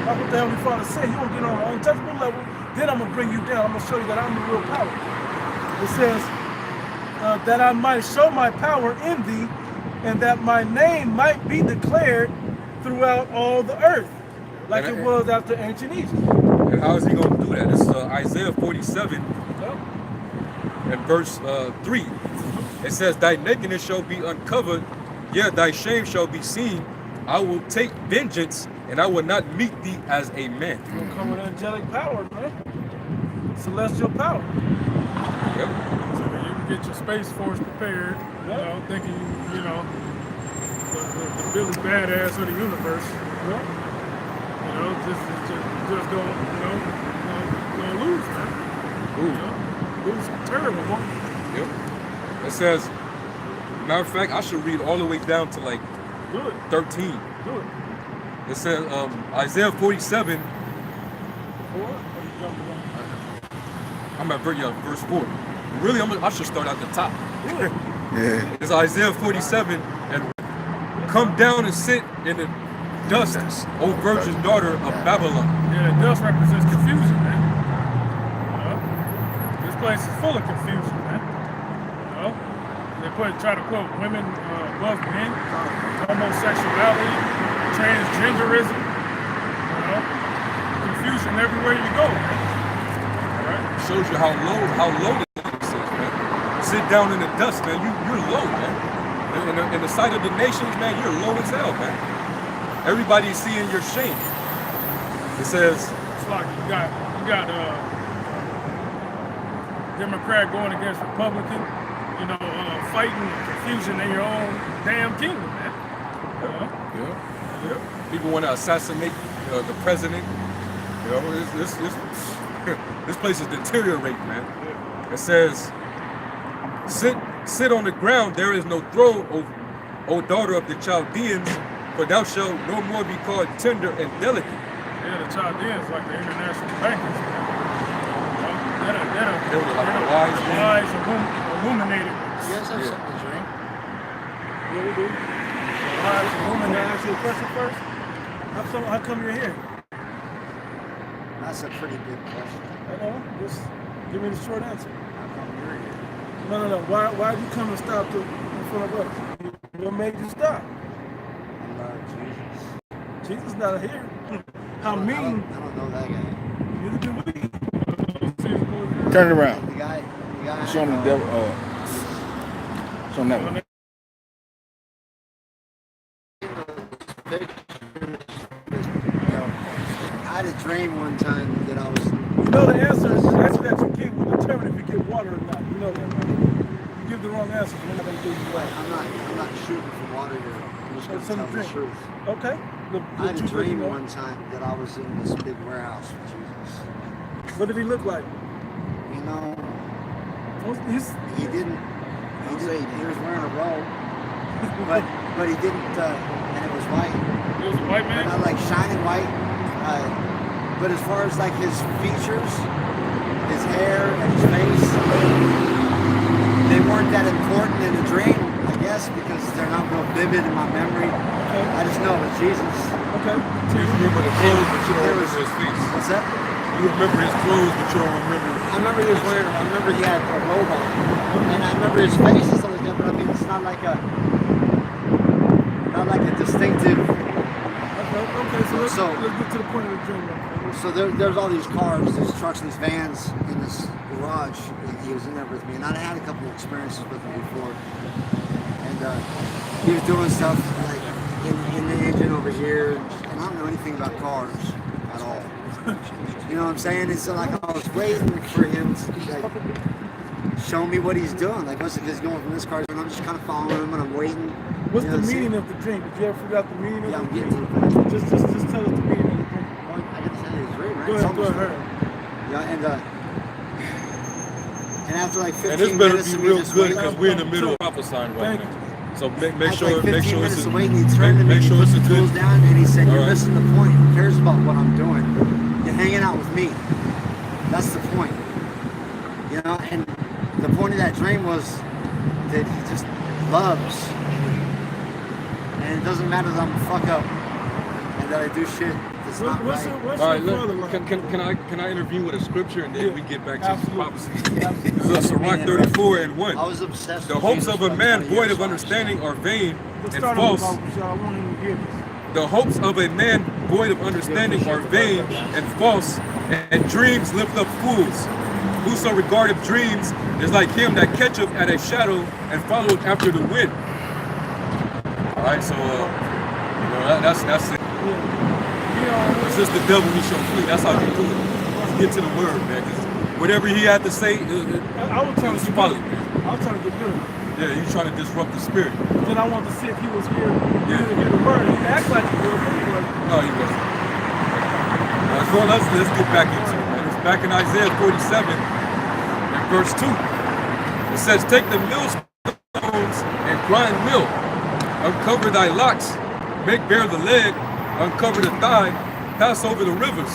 That's what the Heavenly Father said. You're gonna get on an untouchable level, then I'm gonna bring you down. I'm gonna show you that I'm the real power. It says, that I might show my power in thee, and that my name might be declared throughout all the earth, like it was after ancient Egypt. And how is he gonna do that? This is Isaiah 47 Yep. and verse 3. It says, thy nakedness shall be uncovered, yeah, thy shame shall be seen. I will take vengeance, and I will not meet thee as a man. It's gonna come with angelic power, man. Celestial power. Yep. So when you can get your Space Force prepared, thinking, the Billy Badass of the universe, Yep. just gonna lose, man. Lose terrible, man. Yep. It says, matter of fact, I should read all the way down to like Do it. 13. Do it. It says, Isaiah 47, Or you jump around. I'm at verse 4. Really, I should start at the top. Do it. Yeah. It's Isaiah 47, and come down and sit in the dust, O virgin daughter of Babylon. Yeah, the dust represents confusion, man. This place is full of confusion, man. They try to quote women above men, homosexuality, transgenderism, confusion everywhere you go, man. All right? Shows you how low this is, man. Sit down in the dust, man. You're low, man. In the sight of the nations, man, you're low as hell, man. Everybody's seeing your shame. It says, It's like you got Democrat going against Republican, fighting confusion in your own damn kingdom, man. yeah. People want to assassinate the president. This place is deteriorating, man. It says, sit on the ground, there is no throne, O daughter of the Chaldeans, for thou shalt no more be called tender and delicate. Yeah, the Chaldeans like the international bankers, man. They were like the wise men. Wise, illuminated. You guys have something to drink? Yeah, we do. Wise, woman, I ask you a question first. How come you're here? That's a pretty big question. I know. Just give me the short answer. How come you're here? No. Why did you come and stop in front of us? What made you stop? I love Jesus. Jesus not here. How I mean? don't know that guy. Neither do we. Turn it around. The guy. Show him the devil. Show him that one. I had a dream one time that I was. You know the answer that you give will determine if you get water or not. You know that, right? You give the wrong answer, we're not gonna give you Like, right. I'm not shooting for water here. I'm just gonna Some tell the drink. truth. Okay. I had a dream one time that I was in this big warehouse with Jesus. What did he look like? You know, He's, he didn't. He was wearing a robe, but he didn't. And it was white. It was a white man. Not like shining white. But as far as like his features, his hair and his face, they weren't that important in the dream, I guess, because they're not real vivid in my memory. okay. I just know it was Jesus. Okay. You remember the clothes, but you don't remember his face. What's that? You remember his clothes, but you don't remember. I remember he had a robe on. And I remember his face and stuff like that, but I mean, it's not like a distinctive. Okay, so let's get to the point of the dream. So there's all these cars, these trucks, and these vans in this garage. And he was in there with me, and I had a couple of experiences with him before. And he was doing stuff like in the engine over here, and I don't know anything about cars at all. You know what I'm saying? It's like I was waiting for him to like show me what he's doing. Like, what's it? Because he's going from this car, and I'm just kind of following him, and I'm waiting. What's You know the what I'm meaning saying? of the dream? Did you ever figure out the meaning Yeah, of I'm the getting dream? to the point. Just tell us the meaning of the dream. Well, I get to tell you the dream, right? Go It's ahead, almost- hurry. Yeah, and after like 15 And this better minutes be of me real just good waiting, because we're in the middle of prophesying right Thank now. So make after sure like 15 it's minutes a, of waiting, he turned to me, make he sure put it's a the tools good. down, and he said, All "You're right. missing the point. Who cares about what I'm doing? You're hanging out with me. That's the point." You know, and the point of that dream was that he just loves, and it doesn't matter that I'm a fuck up and that I do shit that's not What's right. your All right, father look, like? can I intervene with a scripture and then Yeah, we get back to absolutely. prophecy? Absolutely. This is Sirach 34 and 1. I was obsessed The with hopes Jesus of for a man 20 void years, of so I understanding are vain Let's and start over, false. y'all. I want him to hear this. The hopes of a man void of understanding are vain and false, and dreams lift up fools. Whoso regardeth dreams is like him that catcheth at a shadow and followeth after the wind. All right, so that's it. Yeah. It's just the devil we shall flee. That's how you do it. You get to the word, man. 'Cause whatever he had to say, I was trying to get follow, good. man. I was trying to get good. Yeah, he's trying to disrupt the spirit. Then I wanted to see if he was here. Yeah. To hear the word. He acts like he was, but he wasn't. No, he wasn't. So let's get back into it, man. It's back in Isaiah 47 and verse 2. It says, "Take the millstones and grind mill, uncover thy locks, make bare the leg, uncover the thigh, pass over the rivers.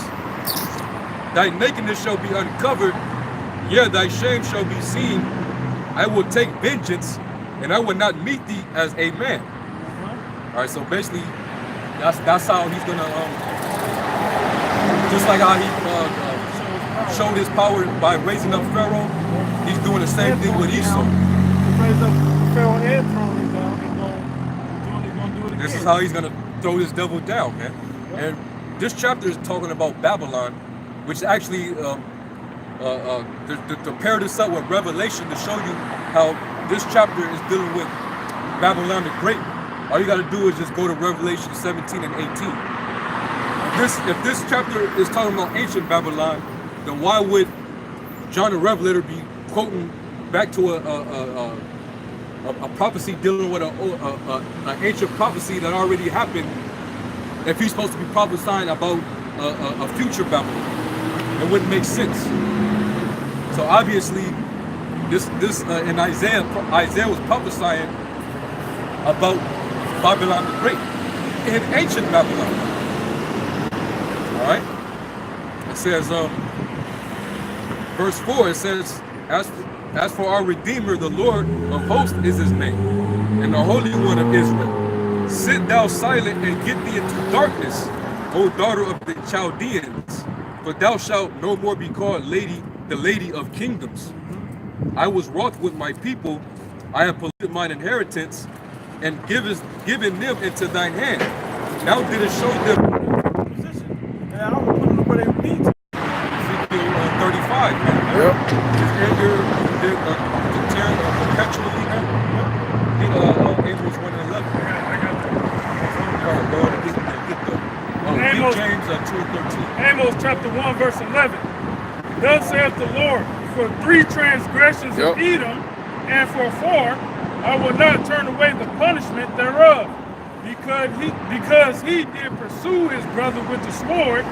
Thy nakedness shall be uncovered, yea, thy shame shall be seen. I will take vengeance, and I will not meet thee as a man." All right, so basically, that's how he's gonna, just like how he showed his power by raising up Pharaoh, he's doing the same thing with Esau. He raised up Pharaoh and thrown him down. He's gonna do it again. This is how he's gonna throw this devil down, man. And this chapter is talking about Babylon, which actually to pair this up with Revelation to show you how this chapter is dealing with Babylon the Great, all you got to do is just go to Revelation 17 and 18. If this chapter is talking about ancient Babylon, then why would John the Revelator be quoting back to a prophecy dealing with an ancient prophecy that already happened if he's supposed to be prophesying about a future Babylon? It wouldn't make sense. So obviously, this in Isaiah was prophesying about Babylon the Great in ancient Babylon. All right. It says, verse 4. It says, as for our Redeemer, the Lord of hosts is his name, and the Holy One of Israel. Sit thou silent and get thee into darkness, O daughter of the Chaldeans, for thou shalt no more be called the lady of kingdoms. I was wroth with my people, I have polluted mine inheritance, and given them into thine hand. Thou didst show them position. And I don't put them where they need to. Ezekiel 35. Yep. His anger perpetually. Amos 1 and 11. I got that. Go ahead and get the Amos. James 2 and 13. Amos chapter 1 verse 11. Thus saith the Lord, for 3 transgressions of Edom, and for 4, I will not turn away the punishment thereof, because he did pursue his brother with the sword,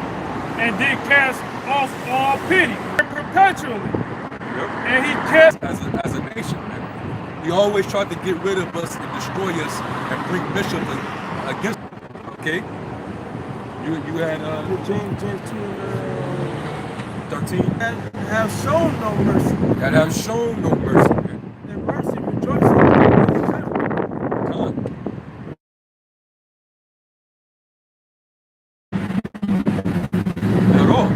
and did cast off all pity perpetually. Yep. And he cast as a nation, man. He always tried to get rid of us and destroy us and bring mission against us. Okay? You had James 2 and 13. have shown no mercy. That have shown no mercy, man. And mercy rejoicing. Come on. At all.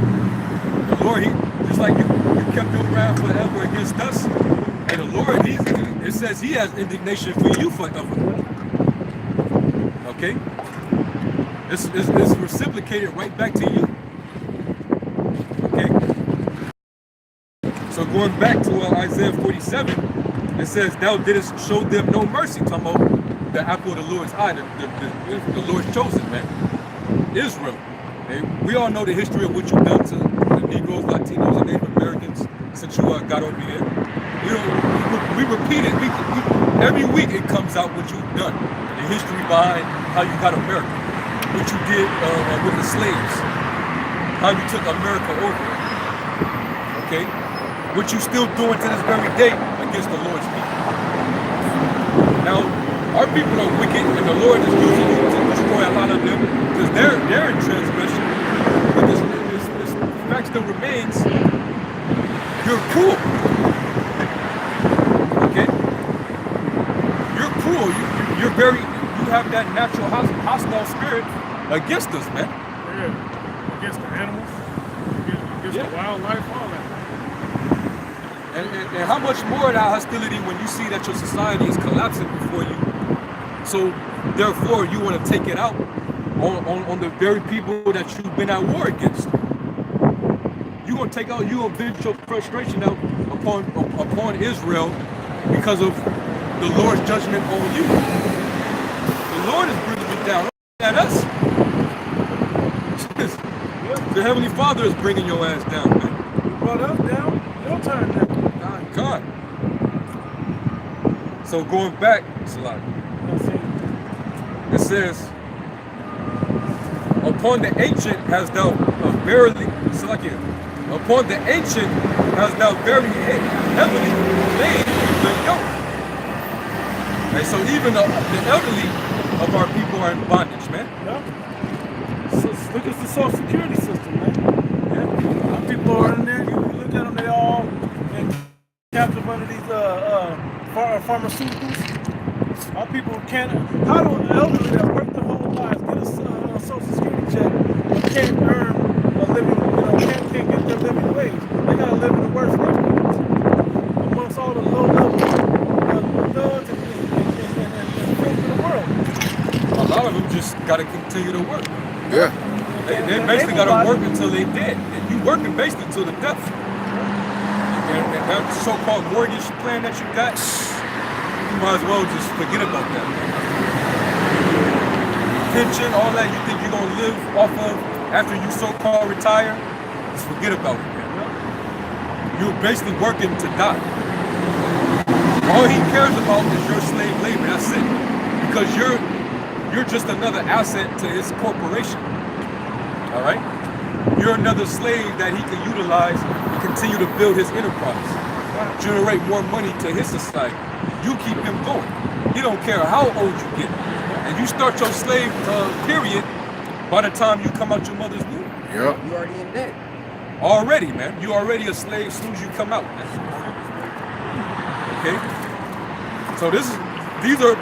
The Lord, just like you kept your wrath forever against us, and the Lord, it says he has indignation for you forever. Okay? It's reciprocated right back to you. Okay? So going back to Isaiah 47, it says, thou didst show them no mercy. Talking about the apple of the Lord's eye, the Lord's chosen, man. Israel. And we all know the history of what you've done to the Negroes, Latinos, and Native Americans since you got over here. We repeat it. Every week it comes out what you've done. The history behind how you got America. What you did with the slaves. How you took America over. Okay? What you still doing to this very day against the Lord's people. Now, our people are wicked, and the Lord is using you to destroy a lot of them because they're in transgression. But this fact still remains, you're cruel. Okay? You're cruel. You have that natural hostile spirit against us, man. Yeah. Against the animals, against the wildlife, all that. And how much more of that hostility when you see that your society is collapsing before you. So therefore you want to take it out on the very people that you've been at war against. You're going to take out, you vent your frustration out upon Israel because of the Lord's judgment on you. The Lord is bringing it down at us. The Heavenly Father is bringing your ass down, man. You brought us down, your turn now. God. So going back, Salaki, it says, upon the ancient has thou verily, Salaki, upon the ancient has thou very heavily laid the yoke. And so even the elderly of our people are in bondage, man. Yeah. So look at the Social Security system, man. Yeah. Our people are in there, you look at them, they all captive under these pharmaceuticals. Our people can't. How do an elderly that worked their whole lives get a Social Security check and can't earn a living? Can't get their living wage. They gotta live in the worst neighborhoods amongst all the low level thugs and things in the world. A lot of them just gotta continue to work. Yeah. They basically gotta work until they dead. And you working basically until the death. And that so-called mortgage plan that you got, you might as well just forget about that. Pension, all that you think you're gonna live off of after you so-called retire, just forget about it, man. You're basically working to die. All he cares about is your slave labor. That's it. Because you're just another asset to his corporation. All right? You're another slave that he can utilize to continue to build his enterprise, generate more money to his society. You keep him going. He don't care how old you get. And you start your slave period by the time you come out your mother's womb. Yep. You already in debt. Already, man. You already a slave as soon as you come out, man. Okay? So these are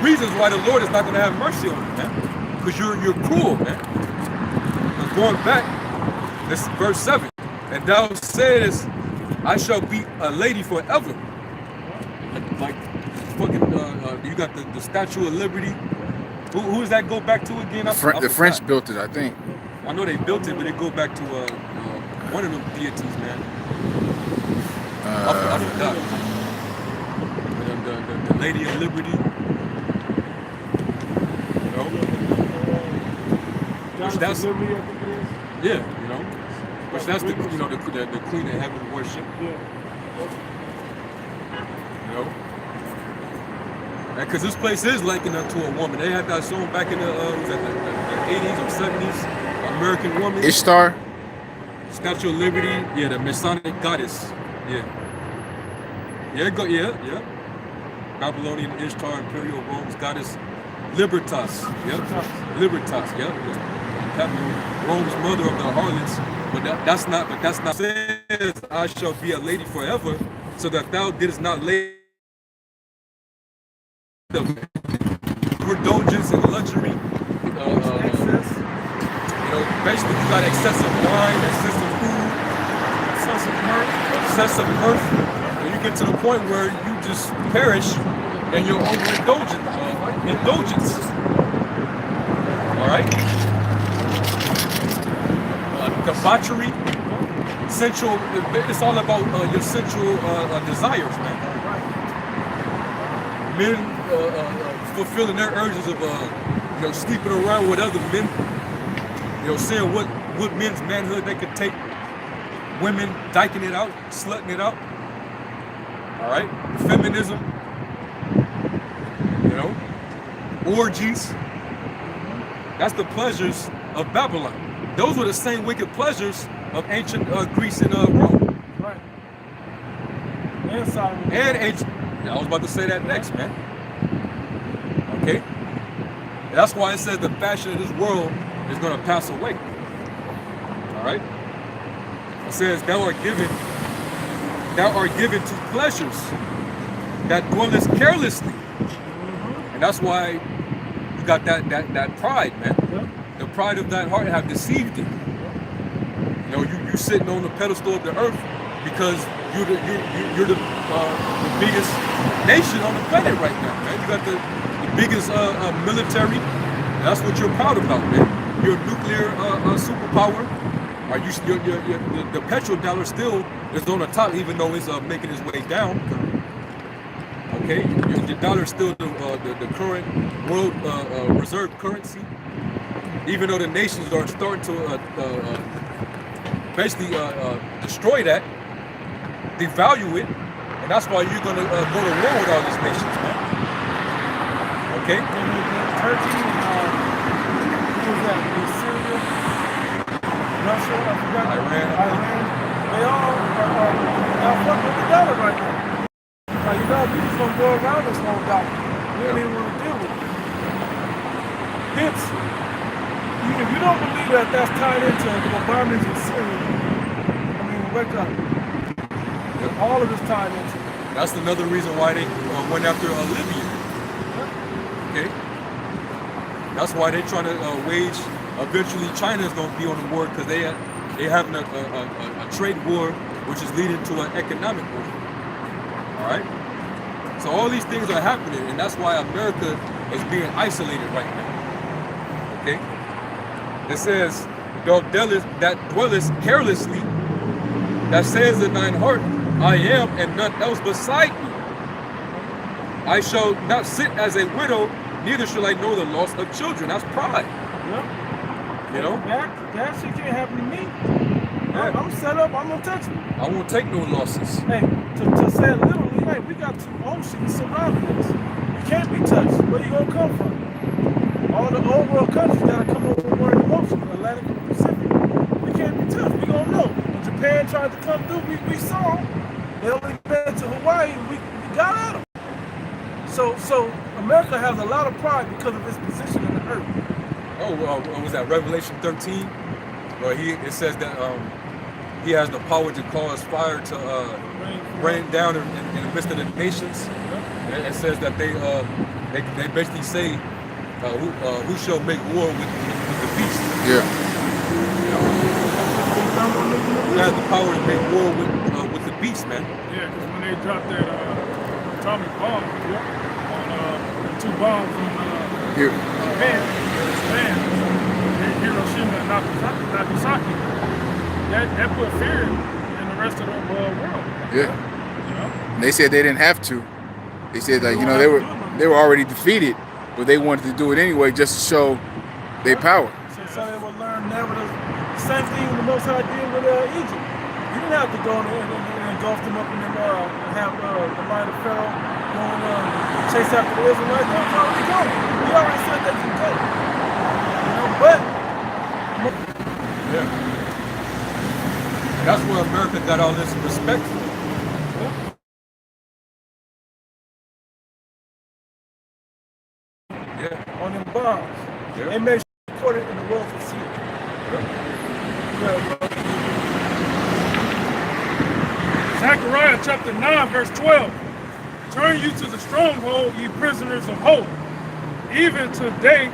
reasons why the Lord is not going to have mercy on you, man. Because you're cruel, man. But going back, this is verse 7. And thou says, I shall be a lady forever. Like fucking, you got the Statue of Liberty. Who does that go back to again? The French built it, I think. I know they built it, but it go back to one of them deities, man. I forgot. The Lady of Liberty. You know? That's Liberty, I think it is. yeah, you know. Which that's the the Queen of Heaven worship. Yeah. You know. Because this place is likened unto a woman. They had that song back in the 80s or 70s. American Woman. Ishtar. Statue of Liberty. Yeah, the Masonic goddess. Yeah. Yeah. Babylonian Ishtar, Imperial Rome's goddess. Libertas. Yep. Libertas. Yep. Rome's mother of the harlots. But that's not says I shall be a lady forever, so that thou didst not lay indulgence and luxury, Excess. you know, basically you got excessive wine, excessive food, excessive mirth, and you get to the point where you just perish in your indulgence. All right, debauchery, sensual. It's all about your sensual desires, man. Men fulfilling their urges of sleeping around with other men, seeing what men's manhood they could take, women dyking it out, slutting it out. All right, feminism, orgies. That's the pleasures of Babylon. Those were the same wicked pleasures of ancient Greece and Rome. Right. And Solomon. And ancient. I was about to say that next, man. Okay? And that's why it says the fashion of this world is going to pass away. All right? It says, thou art given to pleasures that dwellest carelessly. And that's why you got that pride, man. Yeah. The pride of that heart have deceived it. You sitting on the pedestal of the earth because you're the biggest nation on the planet right now, man. You got the biggest military. That's what you're proud about, man. You're a nuclear superpower. The petrodollar still is on the top, even though it's making its way down. Okay, your dollar is still the current world reserve currency. Even though the nations are starting to basically destroy that, devalue it, and that's why you're going to go to war with all these nations, man. Okay? Turkey, what was that? Syria, Russia, I forgot. Iran. They all are fucking with the dollar right now. We just gonna go around this whole dollar. We don't even want to deal with it. Hence, if you don't believe that that's tied into the bombings in Syria, I mean, wake up. Yep. All of it's tied into it. That's another reason why they went after Libya. Okay? That's why they're trying to wage, eventually China is going to be on the war because they're having a trade war, which is leading to an economic war. All right? So all these things are happening, and that's why America is being isolated right now. Okay? It says, that dwellest carelessly, that says in thine heart, I am and none else beside me. I shall not sit as a widow, neither shall I know the loss of children. That's pride. Yep. You know? That shit can't happen to me. Yeah. I'm set up, I'm gonna touch me. I won't take no losses. Hey, to say it literally, hey, we got 2 oceans surrounding us. You can't be touched. Where you gonna come from? All the old world countries gotta come over one of the oceans, Atlantic and Pacific. We can't be touched. We gonna know. When Japan tried to come through, we saw them. They only went to Hawaii and we got at them. So America has a lot of pride because of its position in the earth. Oh, was that Revelation 13? Where it says that he has the power to cause fire to rain down in the midst of the nations. And it says that they basically say who shall make war with the beast. Yeah. You know? He has the power to make war with the beast, man. Yeah, because when they dropped that atomic bomb on 2 bombs on Japan, Hiroshima and Nagasaki, that put fear in the rest of the world. Yeah. You know? And they said they didn't have to. They said like, you know, they were already defeated, but they wanted to do it anyway just to show their power. So they would learn never the same thing the Most High did with Egypt. You didn't have to go in and engulf them up in them and have the line of Pharaoh going chase after the Israelites. That's already going. He already said they can go. You know, but yeah. That's where America got all this respect for. Yeah. On them bombs. Yeah. They made sure they put it in the world to see it. Zechariah chapter 9, verse 12. Turn you to the stronghold, ye prisoners of hope. Even today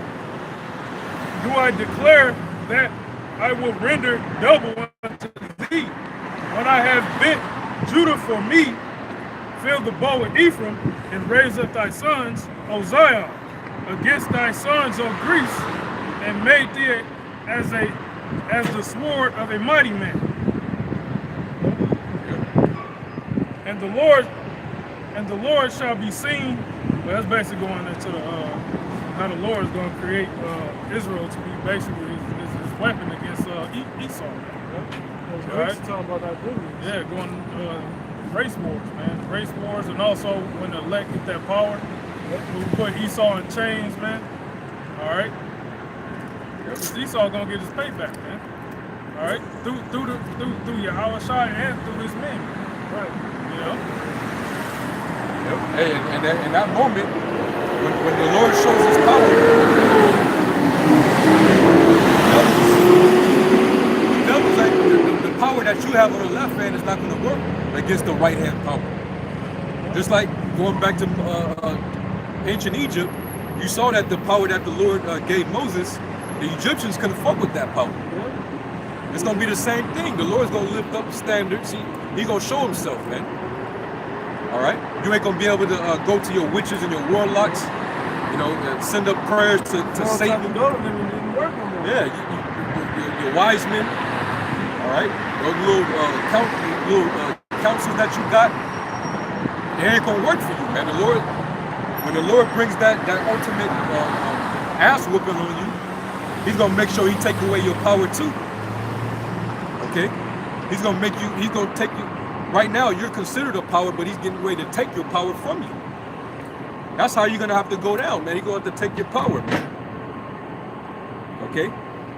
do I declare that I will render double unto thee. When I have bent Judah for me, fill the bow of Ephraim, and raise up thy sons, O Zion, against thy sons, O Greece, and made thee as the sword of a mighty man. And the Lord shall be seen. Well, that's basically going into the how the Lord is going to create Israel to be basically his weapon against Esau. Right? Talking about that, yeah, going race wars, man. Race wars, and also when the elect get that power, we put Esau in chains, man. All right. Esau gonna get his payback, man. All right, through Yahweh Shai and through his men, right? You know. Yep. Hey, and in that moment, when the Lord shows his power, the power that you have on the left hand is not going to work against the right hand power. Just like going back to ancient Egypt, you saw that the power that the Lord gave Moses, the Egyptians couldn't fuck with that power. It's going to be the same thing. The Lord's going to lift up the standards. He's going to show himself, man. All right? You ain't going to be able to go to your witches and your warlocks, you know, and send up prayers to Satan. Yeah, your wise men. All right? Those little counsels that you got, it ain't going to work for you, man. When the Lord brings that ultimate ass whooping on you, he's going to make sure he take away your power too. Okay? He's going to take you. Right now, you're considered a power, but he's getting ready to take your power from you. That's how you're going to have to go down, man. He's going to have to take your power, man. Okay?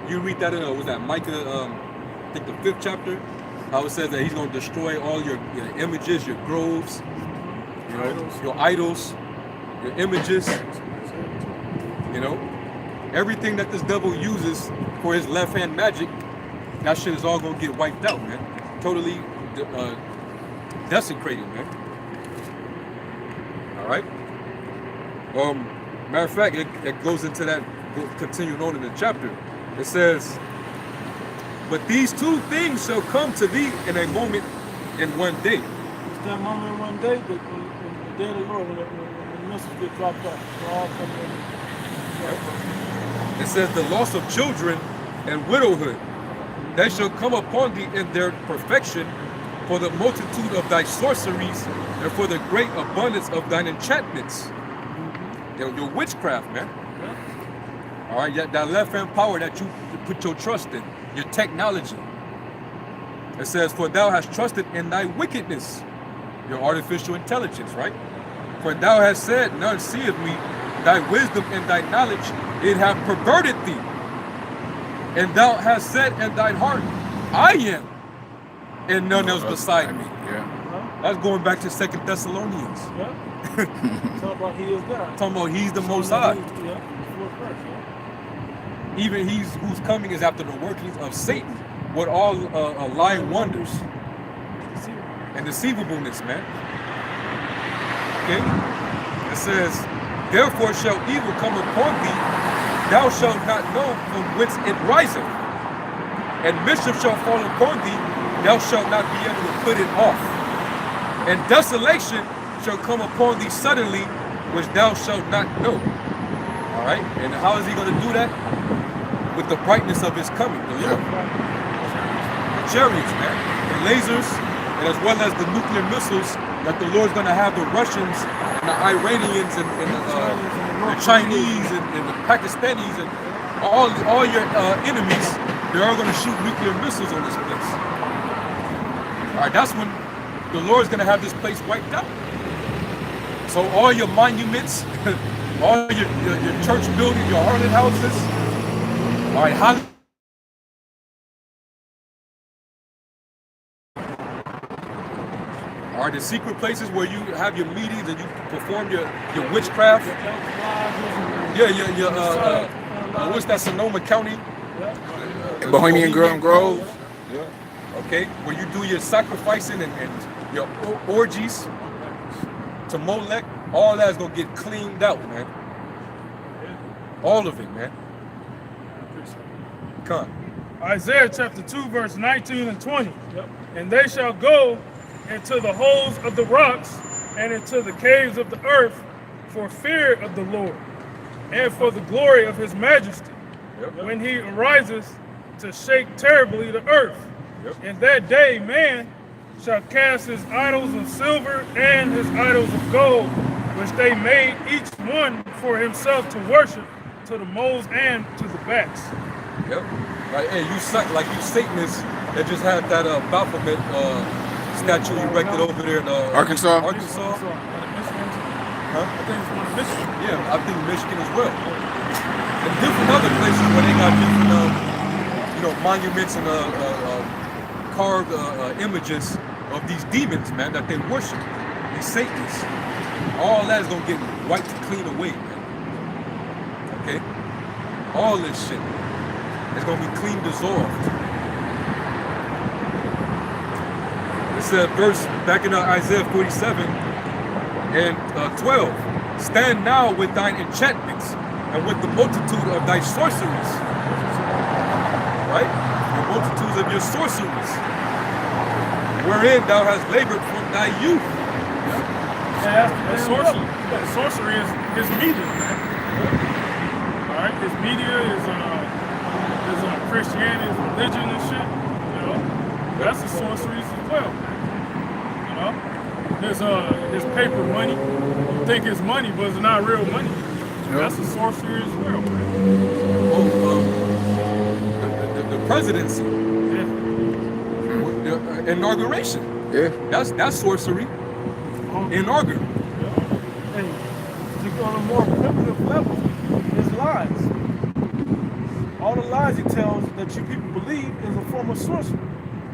You read that in, was that Micah, I think the 5th chapter? How it says that he's going to destroy all your images, your groves, you know, your idols, your images, you know. Everything that this devil uses for his left-hand magic, that shit is all going to get wiped out, man. Totally desecrated, man. All right? Matter of fact, it goes into that, continuing on in the chapter. It says, but these 2 things shall come to thee in a moment in one day. It's that moment in one day, but when the day of the Lord, when the missiles get dropped off, they're all coming in. It says the loss of children and widowhood, they shall come upon thee in their perfection, for the multitude of thy sorceries, and for the great abundance of thine enchantments. Your witchcraft, man. All right, that left-hand power that you put your trust in, your technology. It says, for thou hast trusted in thy wickedness, your artificial intelligence, right? For thou hast said, none seeth me, thy wisdom and thy knowledge, it hath perverted thee. And thou hast said in thine heart, I am, and none else beside me. Yeah. That's going back to 2 Thessalonians. Yeah. Talk about he is God. Talking about he's the Most High. Even he's who's coming is after the workings of Satan with all lying wonders and deceivableness, man. Okay? It says, therefore shall evil come upon thee, thou shalt not know from whence it riseth. And mischief shall fall upon thee, thou shalt not be able to put it off. And desolation shall come upon thee suddenly, which thou shalt not know. All right? And how is he going to do that? With the brightness of his coming, the Lord. The chariots, man, the lasers, and as well as the nuclear missiles that the Lord's going to have the Russians and the Iranians and the Chinese and the Pakistanis and all your enemies, they're all going to shoot nuclear missiles on this place. All right, that's when the Lord's going to have this place wiped out. So all your monuments, all your church buildings, your harlot houses, all right, are the secret places where you have your meetings and you perform your witchcraft? Yeah, what's that, Sonoma County? Bohemian Grove. Yeah. Okay, where you do your sacrificing and your orgies to Molech, all that's gonna get cleaned out, man. All of it, man. Come. Isaiah chapter 2, verse 19 and 20. And they shall go into the holes of the rocks and into the caves of the earth for fear of the Lord and for the glory of his majesty, when he arises to shake terribly the earth. In that day man shall cast his idols of silver and his idols of gold, which they made each one for himself to worship, to the moles and to the bats. Yep. Like, hey, you suck like you Satanists that just had that Baphomet statue erected over there in Arkansas. Huh? I think it's one of Michigan. Yeah, I think Michigan as well. And different other places where they got different, monuments and carved images of these demons, man, that they worship. These Satanists. All that is gonna get wiped clean away, man. Okay? All this shit. It's going to be clean dissolved. It said, verse back in Isaiah 47 and 12. Stand now with thine enchantments and with the multitude of thy sorceries. Right? The multitudes of your sorceries. Wherein thou hast labored from thy youth. Yeah, sorcery is his media. All right? His media is Christianity, is religion and shit, that's the sorceries as well, his paper money, you think it's money, but it's not real money. That's the sorcery as well, the presidency, the inauguration, that's sorcery, inaugural. And to go on a more primitive level, it's lies. All the lies he tells that you people believe is a form of sorcery.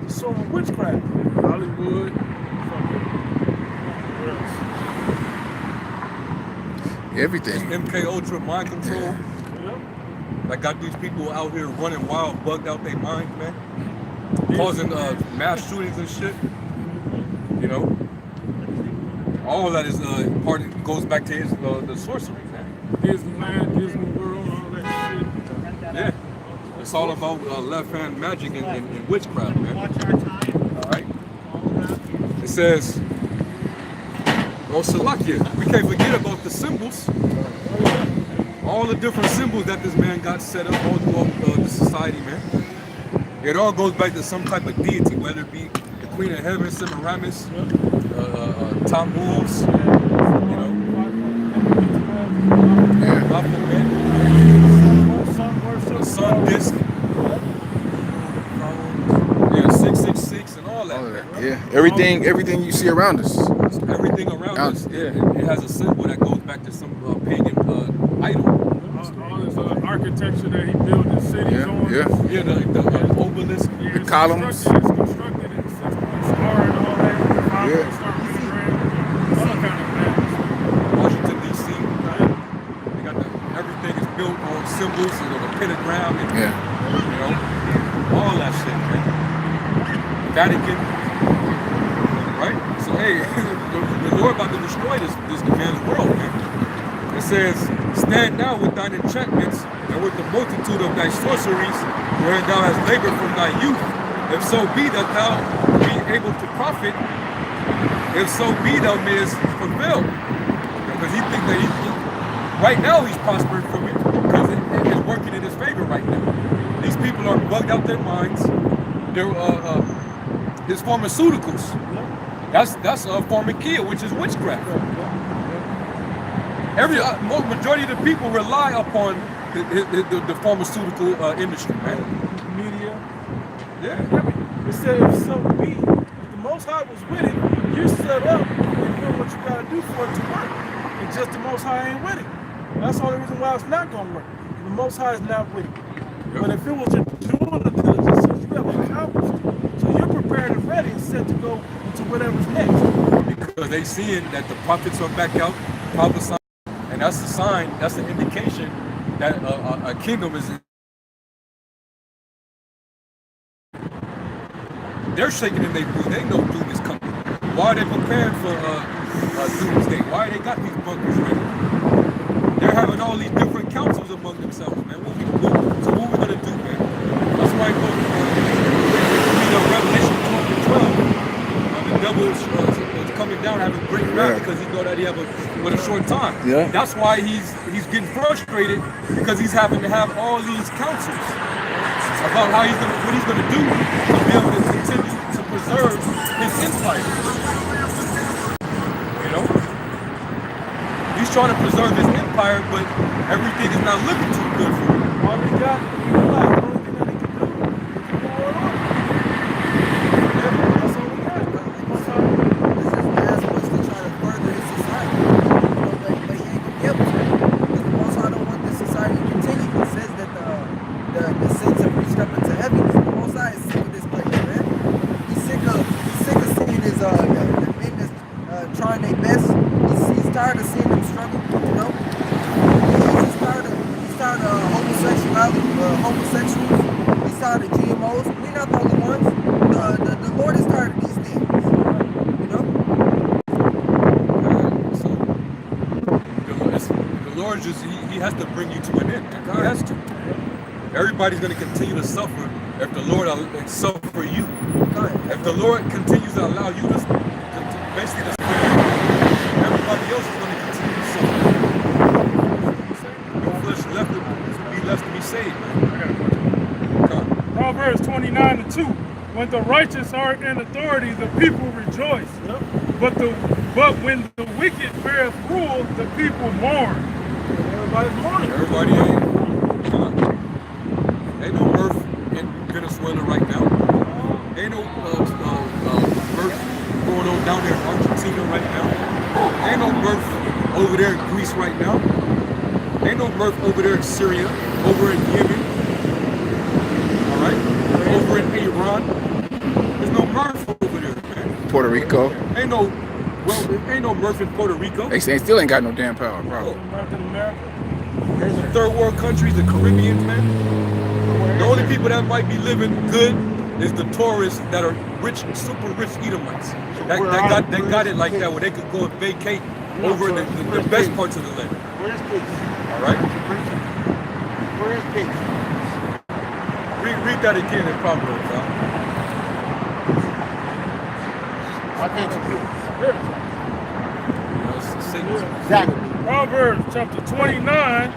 It's a form of witchcraft. Hollywood. Everything. MK Ultra mind control. Yep. That got these people out here running wild, bugged out their minds, man. Causing mass shootings and shit. All that is goes back to his the sorcery, man. Disneyland, Disney World, all that shit. Yeah. It's all about left-hand magic and witchcraft, man. All right. It says, Salakia, we can't forget about the symbols. All the different symbols that this man got set up all throughout the society, man. It all goes back to some type of deity, whether it be Queen of Heaven, Semiramis, Tammuz, Baphomet, the sun disk, 666, and all that. Yeah, everything you see around us. Everything around us, it has a symbol that goes back to some pagan idol. All this architecture that he built the cities on. The obelisk, Yeah, the columns. It's constructed in 6-point star and all that. 5-point star pentagram. All kind of madness. Washington D.C. They got everything is built on symbols, the pentagram, and all that shit, man. Vatican, right? So hey, the Lord about to destroy this man's world, man. It says, stand now with thine enchantments and with the multitude of thy sorceries, wherein thou hast labored from thy youth. If so be that thou be able to profit, if so be thou mayest fulfill. Because he thinks that right now he's prospering from it because it is working in his favor right now. These people are bugged out their minds. They're his pharmaceuticals. That's a pharmakia, which is witchcraft. Majority of the people rely upon the pharmaceutical industry, man. Media. Yeah. It said, if so be, if the Most High was with it, you're set up and doing what you gotta do for it to work. It's just the Most High ain't with it. That's the only reason why it's not gonna work. The Most High is not with it. But if it was just doing the diligence, so you have accomplished it. So you're prepared and ready and set to go into whatever's next. Because they seeing that the prophets are back out prophesying, and that's a sign, that's an indication that a kingdom is. They're shaking in their boots. They know doom is coming. Why are they preparing for doomsday? Why they got these bunkers ready? They're having all these different councils among themselves, man. So what we gonna do, man? That's why it goes to Revelation 12. The devil is coming down having great wrath because he know that he have a short time. Yeah. That's why he's getting frustrated because he's having to have all these councils about what he's gonna do to be able to continue to preserve his empire. He's trying to preserve his empire, but everything is not looking too good for him. All we got, the only thing that he can do is keep going on. That's all we got. That's what's to try to further his society. But he ain't gonna be able to. Because the Most High don't want this society to continue. He says that the sins have reached up into heaven. The Most High is sick of this place, man. He's sick of seeing his the men that's trying their best. He's tired of seeing them struggle, He's tired of homosexuals. He's tired of GMOs. We're not the only ones. The Lord is tired of these things. So the Lord just he has to bring you to an end. He has to. Everybody's going to continue to suffer if the Lord suffer you. If the Lord continues to allow you to basically to suffer, everybody else is going to continue to suffer. No flesh left to be saved, man. Proverbs 29:2. When the righteous are in authority, the people rejoice. But when the wicked beareth rule, the people mourn. Everybody's mourning. Everybody ain't no mirth in Venezuela right now. Ain't no mirth going on down there in Argentina right now. Ain't no mirth over there in Greece right now. Ain't no mirth over there in Syria, over in Yemen. All right? Over in Iran. There's no mirth over there, man. Puerto Rico. Ain't no mirth in Puerto Rico. They still ain't got no damn power, bro. There's the third world countries, the Caribbean, man. The only people that might be living good is the tourists that are rich, super rich Edomites. That got it like that, where they could go and vacate over in the best parts of the land. Where's peace? All right? Where's peace? Read that again in Proverbs, huh? Why can't you peace? Exactly. Proverbs chapter 29,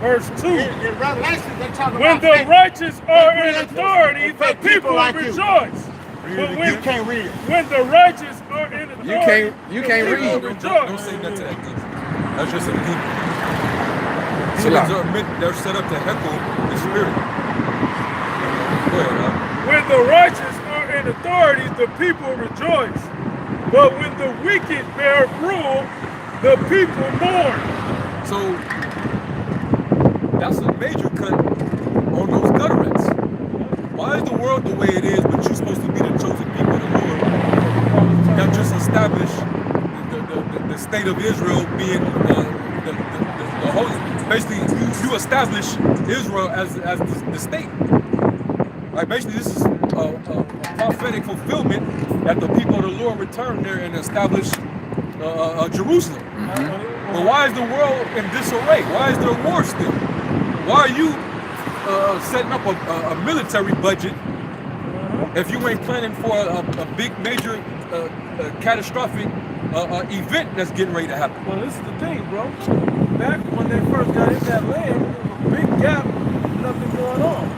verse 2. In Revelation, they talk about When the righteous are in authority, the people like rejoice. But You can't read it. when the righteous are in authority, You can't the read. people Don't rejoice. say that to that kid. That's just a demon. Salah. Demons are they're set up to heckle the spirit. Go ahead, When the righteous are in authority, the people rejoice. But when the wicked bear rule, the people mourn. So that's a major cut on those gutterets. Why is the world the way it is, but you're supposed to be the chosen people of the Lord that just established the state of Israel being the holy? Basically, you establish Israel as the state. Like basically, this is a prophetic fulfillment that the people of the Lord return there and establish Jerusalem. But why is the world in disarray? Why is there war still? Why are you setting up a military budget if you ain't planning for a big major catastrophic event that's getting ready to happen? Well, this is the thing, bro. Back when they first got in that land, there was a big gap, nothing going on.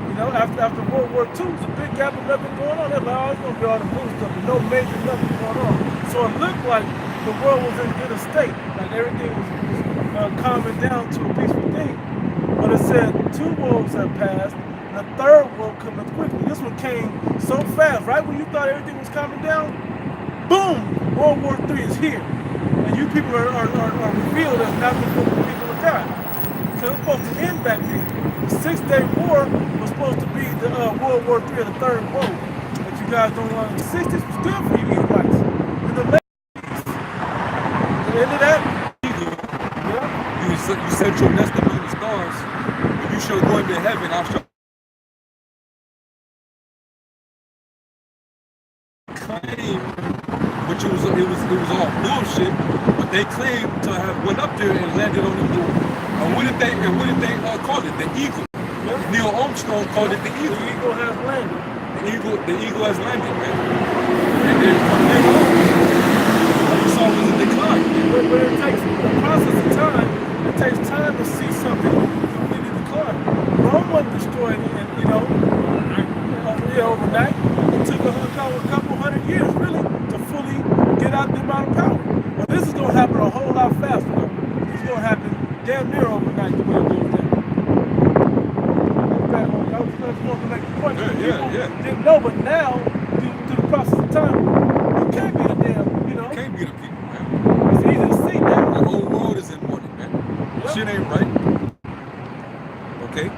You know, after World War II, it's a big gap and nothing going on. They're like, oh, it's going to be all the blue stuff, but no major nothing going on. So it looked like the world was in good estate, like everything was calming down to a peaceful thing. But it said 2 wolves have passed, and a 3rd wolf coming quickly. This one came so fast, right when you thought everything was calming down, boom, World War III is here. And you people are revealed as not the people of God. Because it was supposed to end back then. The 6-Day War was supposed to be the World War III, the 3rd world. But you guys don't want the 60s was good for you Edomites. In the late 80s, the end of that, yeah. You set your nest among the stars. When you shall go into heaven, I shall claim, which it was all bullshit. But they claimed to have went up there and landed on the moon. And what did they call it? The eagle. Neil Armstrong called it the eagle. The eagle has landed. The eagle has landed, man. And then from then on, all you saw was a decline. But it takes the process of time. It takes time to see something completely decline. Rome wasn't destroyed, overnight. It took a couple hundred years, really, to fully get out the amount of power. But this is going to happen a whole lot faster. This is going to happen damn near overnight the way it goes down. I was going to make the point. People didn't know, but now, through the process of time, you can't be the damn, You can't be the people, man. It's easy to see now. The whole world is in mourning, man. Yep. Shit ain't right. Okay?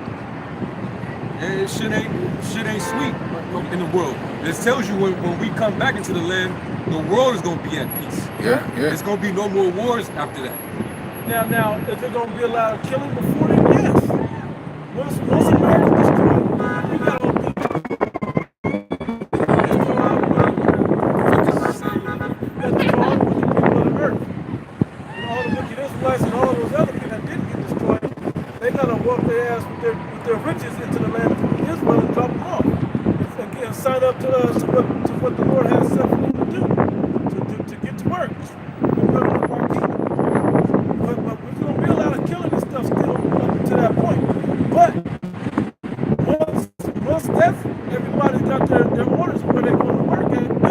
And shit ain't sweet in the world. This tells you when we come back into the land, the world is gonna be at peace. Yeah. There's gonna be no more wars after that. Now, is there going to be a lot of killing before then? Yes. Once America destroyed, you got all the people of the earth. And all the wicked Israelites and all those other people that didn't get destroyed, they got to walk their ass with their riches into the land of Israel and drop them off. And sign up to what the Lord has set for them to do, to get to work. And build up our kingdom. But there's going to be a lot of killing and stuff still up to that point. But once that's everybody's got their orders of where they're going to work at, dude,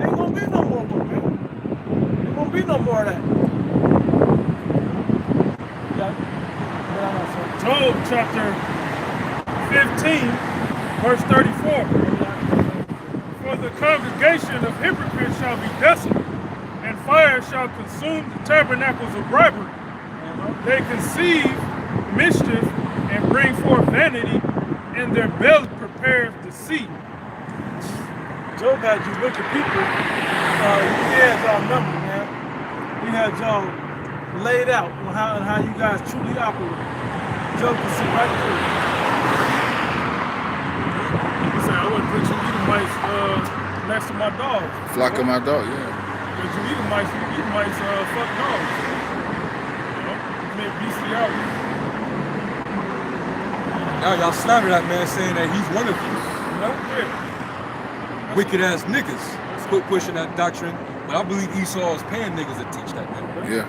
ain't going to be no more work, man. Ain't going to be no more of that. Job chapter 15, verse 34. For the congregation of hypocrites shall be desolate, and fire shall consume the tabernacles of bribery. They conceive mischief and bring forth vanity, and their belly prepares deceit. Job had you wicked people. He had y'all numbered, man. He had y'all laid out on how you guys truly operate. Job can see right through it. He said, I wouldn't put you Edomites next to my dogs. Flock of my dog, yeah. Because you Edomites fuck dogs. You know, you make bestiality. Now y'all slander that man saying that he's one of you. Yeah. Wicked ass niggas. Quit pushing that doctrine. But I believe Esau is paying niggas to teach that, man. Yeah.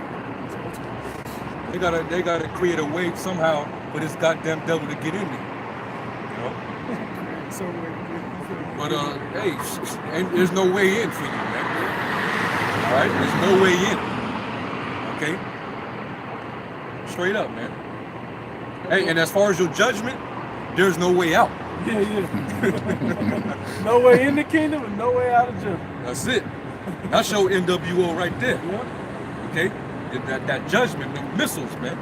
They gotta create a way somehow for this goddamn devil to get in there. You know? So But hey, and there's no way in for you, man. All right, there's no way in. Okay, straight up, man. Hey, and as far as your judgment, there's no way out. Yeah. No way in the kingdom and no way out of jail. That's it. That's your NWO right there. Yeah. Okay, that judgment, the missiles, man.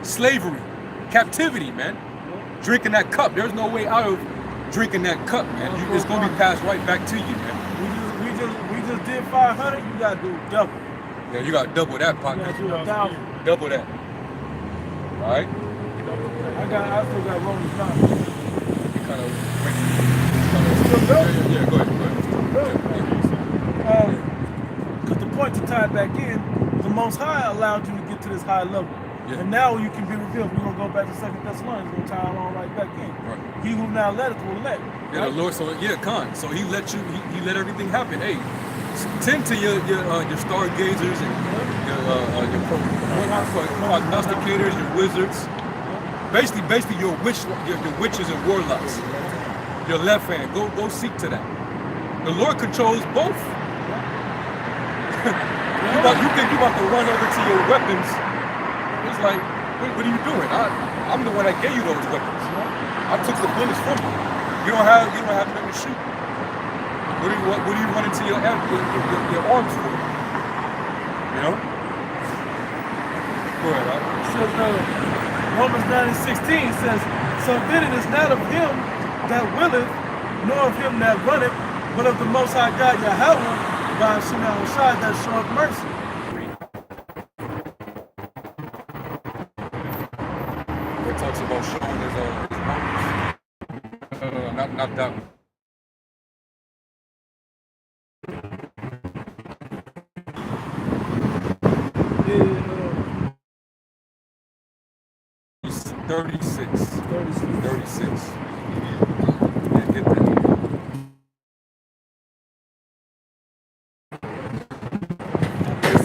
Slavery, captivity, man. Drinking that cup. There's no way out of drinking that cup, man. It's gonna be passed right back to you, man. We just did 500. You gotta do double. Yeah, you got double that, You partner. gotta do 1,000. Double that. All right. I still got Romans 9. You kind of. Still go? Yeah. Go ahead. Because the point to tie it back in, the Most High allowed you to get to this high level. Yeah. And now you can be revealed. We're going to go back to 2 Thessalonians. We're going to tie it on right back in. Right. He who now letteth will let. Yeah, Right? the Lord. So Khan. So He let you. He let everything happen. Hey, tend to your stargazers and your prognosticators, your wizards. Basically your witches and warlocks. Your left hand. Go seek to that. The Lord controls both. You think you about to run over to your weapons? It's like, what are you doing? I'm the one that gave you those weapons. I took the bullets from you. You don't have nothing to shoot. What do you run into your arms for? You know? Go ahead, It says, Romans 9:16 says, so then it is not of him that willeth, nor of him that runneth, but of the Most High God Yahweh, by Hashem Yahushua, that showeth mercy. It talks about showing his motives. Not that one. It's 36. 36. Yeah, get that.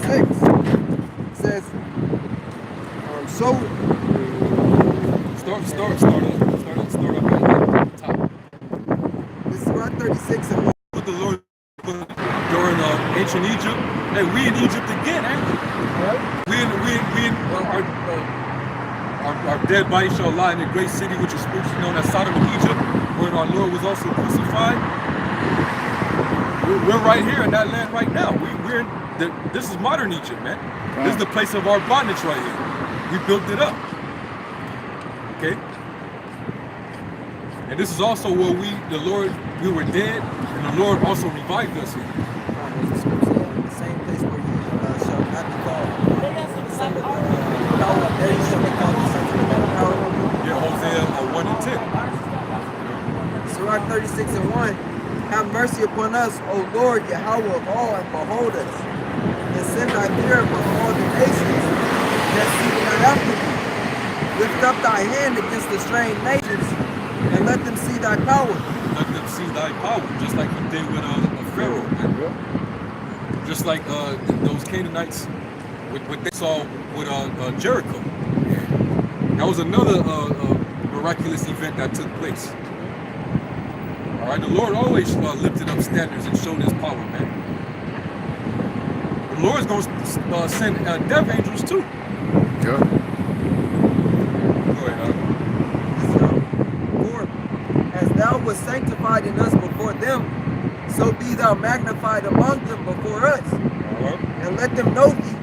6 says, so Start up at the top. this is right 36 and What the Lord put during ancient Egypt. Hey, we in Egypt again, ain't we? Our dead body shall lie in the great city which is spiritually known as Sodom and Egypt, where our Lord was also crucified. We're right here in that land right now. This is modern Egypt, man. This is the place of our bondage right here. We built it up. Okay? And this is also where we were dead, and the Lord also revived us here. the same place where you shall not be called the son of power. There you shall be called the sons of the power. Yeah, Hosea 1 and 10. Sirach 36 and 1. Have mercy upon us, O Lord, Yahweh of all, and behold us. And send thy fear upon all the nations that seek not after thee. Lift up thy hand against the strange nations, and let them see thy power. Let them see thy power, just like you did with Pharaoh, man. Just like those Canaanites, what they saw with Jericho. That was another miraculous event that took place. All right, the Lord always lifted up standards and showed His power, man. The Lord's going to send death angels too. Yeah. Go ahead, For as thou wast sanctified in us before them, so be thou magnified among them before us. And let them know thee,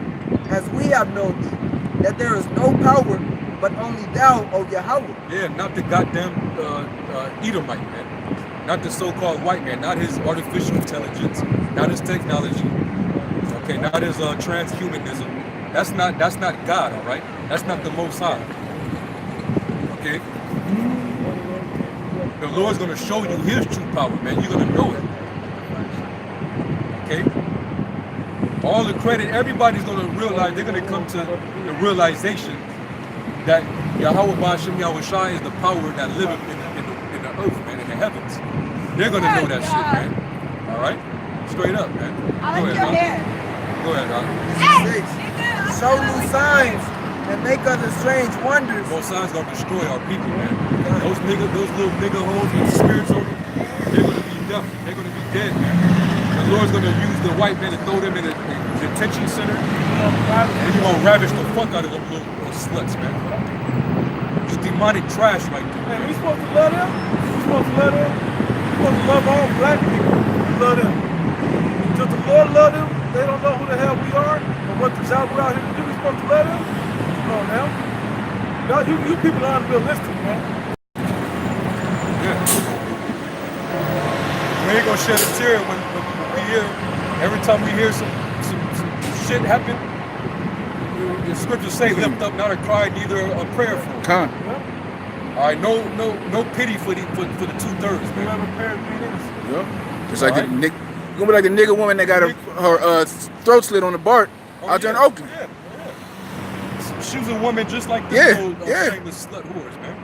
as we have known thee, that there is no power but only thou, O Yahweh. Yeah, not the goddamn Edomite, man. Not the so-called white man, not his artificial intelligence, not his technology, okay, not his transhumanism. That's not God, all right? That's not the Most High, okay? The Lord's gonna show you His true power, man. You're gonna know it, okay? All the credit, everybody's gonna realize. They're gonna come to the realization that Yahweh Ba'ashem Yahushua is the power that liveth in the earth, man, in the heavens. They're gonna know that shit, man. All right, straight up, man. Go ahead, Go ahead, Doc. 6. Show new signs and make other strange wonders. Those signs gonna destroy our people, man. Those little nigga hoes with spirits on them, they're gonna be death. They're going to be dead, man. The Lord's going to use the white man to throw them in a detention center. And he's going to ravish the fuck out of them little sluts, man. It's demonic trash right there. Hey, we supposed to love them? We supposed to love them? We supposed to love all black people. Love them. Does the Lord love them? They don't know who the hell we are and what the job we're out here to do. We supposed to love them? Come on now. No, you people are unrealistic, man. Yeah. We ain't gonna shed a tear when we hear, every time we hear some shit happen. The scriptures say, lift up not a cry, neither a prayer for it. Con. All right, no pity for the 2/3, man. Yep. It's like the gonna be like the nigga woman that got her throat slit on the BART out there in Oakland. Yeah. She was a woman just like this old shameless slut whores, man.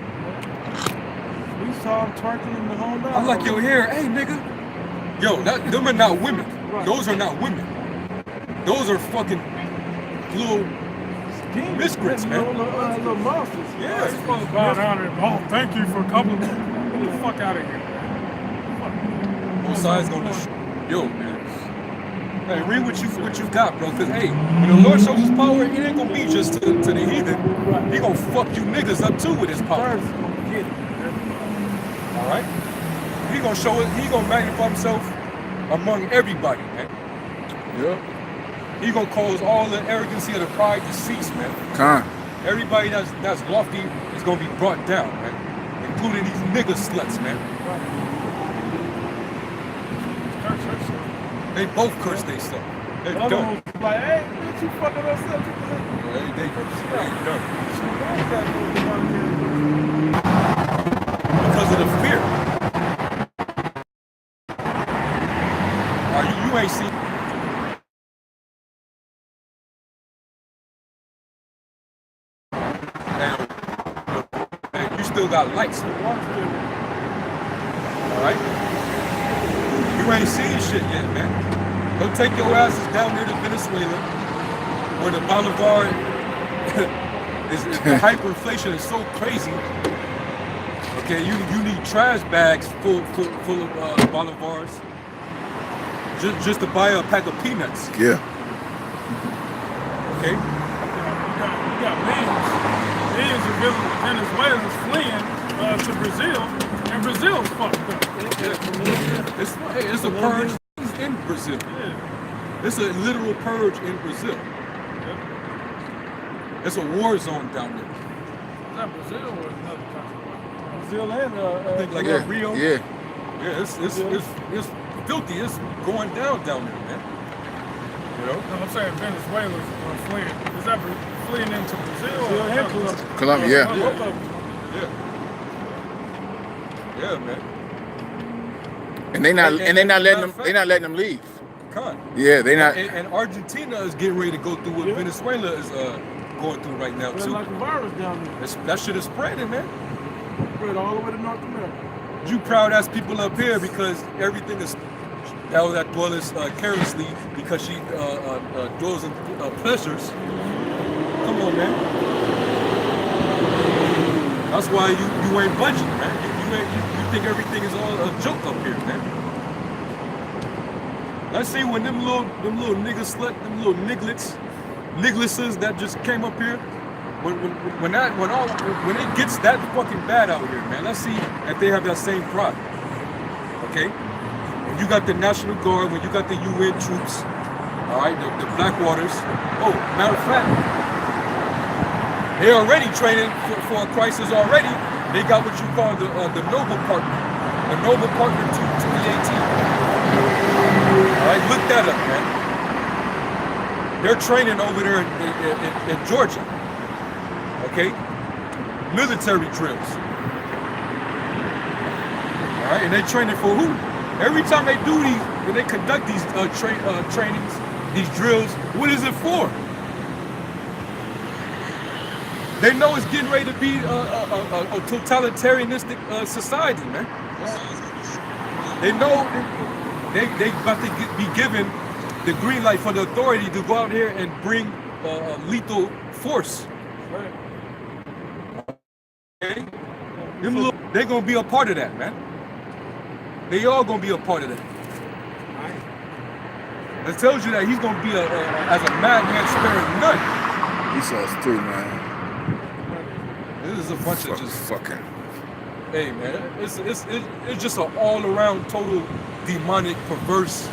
We saw him twerking in the whole night. I'm like, yo, here, hey, nigga. Yo, them are not women. Right. Those are not women. Those are fucking little miscreants, man. Little monsters. Yeah. He's supposed to bow down and, oh, thank you for complimenting. Get the fuck out of here. Both sides gonna yo, man. Hey, read what you got, bro. Cause hey, when the Lord shows his power, it ain't gonna be just to the heathen. He gonna fuck you niggas up too with his power. All right. He gonna show it. He gonna magnify himself among everybody, man. Yep. He gonna cause all the arrogancy of the pride to cease, man. Con. Everybody that's lofty is gonna be brought down, man. Including these nigga sluts, man. They both curse themselves. They're done. Like, hey, bitch, you fucking us up. They done. Because of the fear. You ain't seen. And you still got lights. Alright? You ain't seen shit yet, man. Go take your asses down there to Venezuela, where the Bolivar the hyperinflation is so crazy. Okay, you need trash bags full of Bolivars just to buy a pack of peanuts. Yeah. Okay. You got millions of Venezuelans fleeing to Brazil, and Brazil's fucked up. It's a purge in Brazil. Yeah. It's a literal purge in Brazil. It's a war zone down there. Is that Brazil or another country? Brazil and I think like Rio. Yeah. Yeah, it's filthy. It's going down there, man. You know? No, I'm saying Venezuelans are fleeing. Is that fleeing into Brazil or and Colombia? Colombia, yeah. Yeah, man. And they not letting them leave. Yeah, they not. And Argentina is getting ready to go through what Venezuela is going through right now too. like a virus down there. That shit is spreading, man. Spread all the way to North America. You proud ass people up here because everything is that dwelleth carelessly because she dwells in pleasures. Come on, man. That's why you ain't budging, man. You think everything is all a joke up here, man. Let's see when them little niggas slut, them little nigglisses that just came up here. When it gets that fucking bad out here, man, let's see if they have that same pride. Okay? When you got the National Guard, when you got the UN troops, all right, the Blackwaters. Oh, matter of fact, they're already training for a crisis already. They got what you call the Noble Partner. The Noble Partner 2018. All right, look that up, man. They're training over there in Georgia. Okay, military drills. All right, and they training for who? Every time they do these, when they conduct these trainings, these drills, what is it for? They know it's getting ready to be a totalitarianistic society, man. They know they about to be given the green light for the authority to go out here and bring lethal force. Right. Okay? They're gonna be a part of that, man. They all gonna be a part of that. It tells you that he's gonna be as a madman sparing none. He saw us too, man. This is a bunch of just fucking. Hey man, it's just an all-around total demonic, perverse,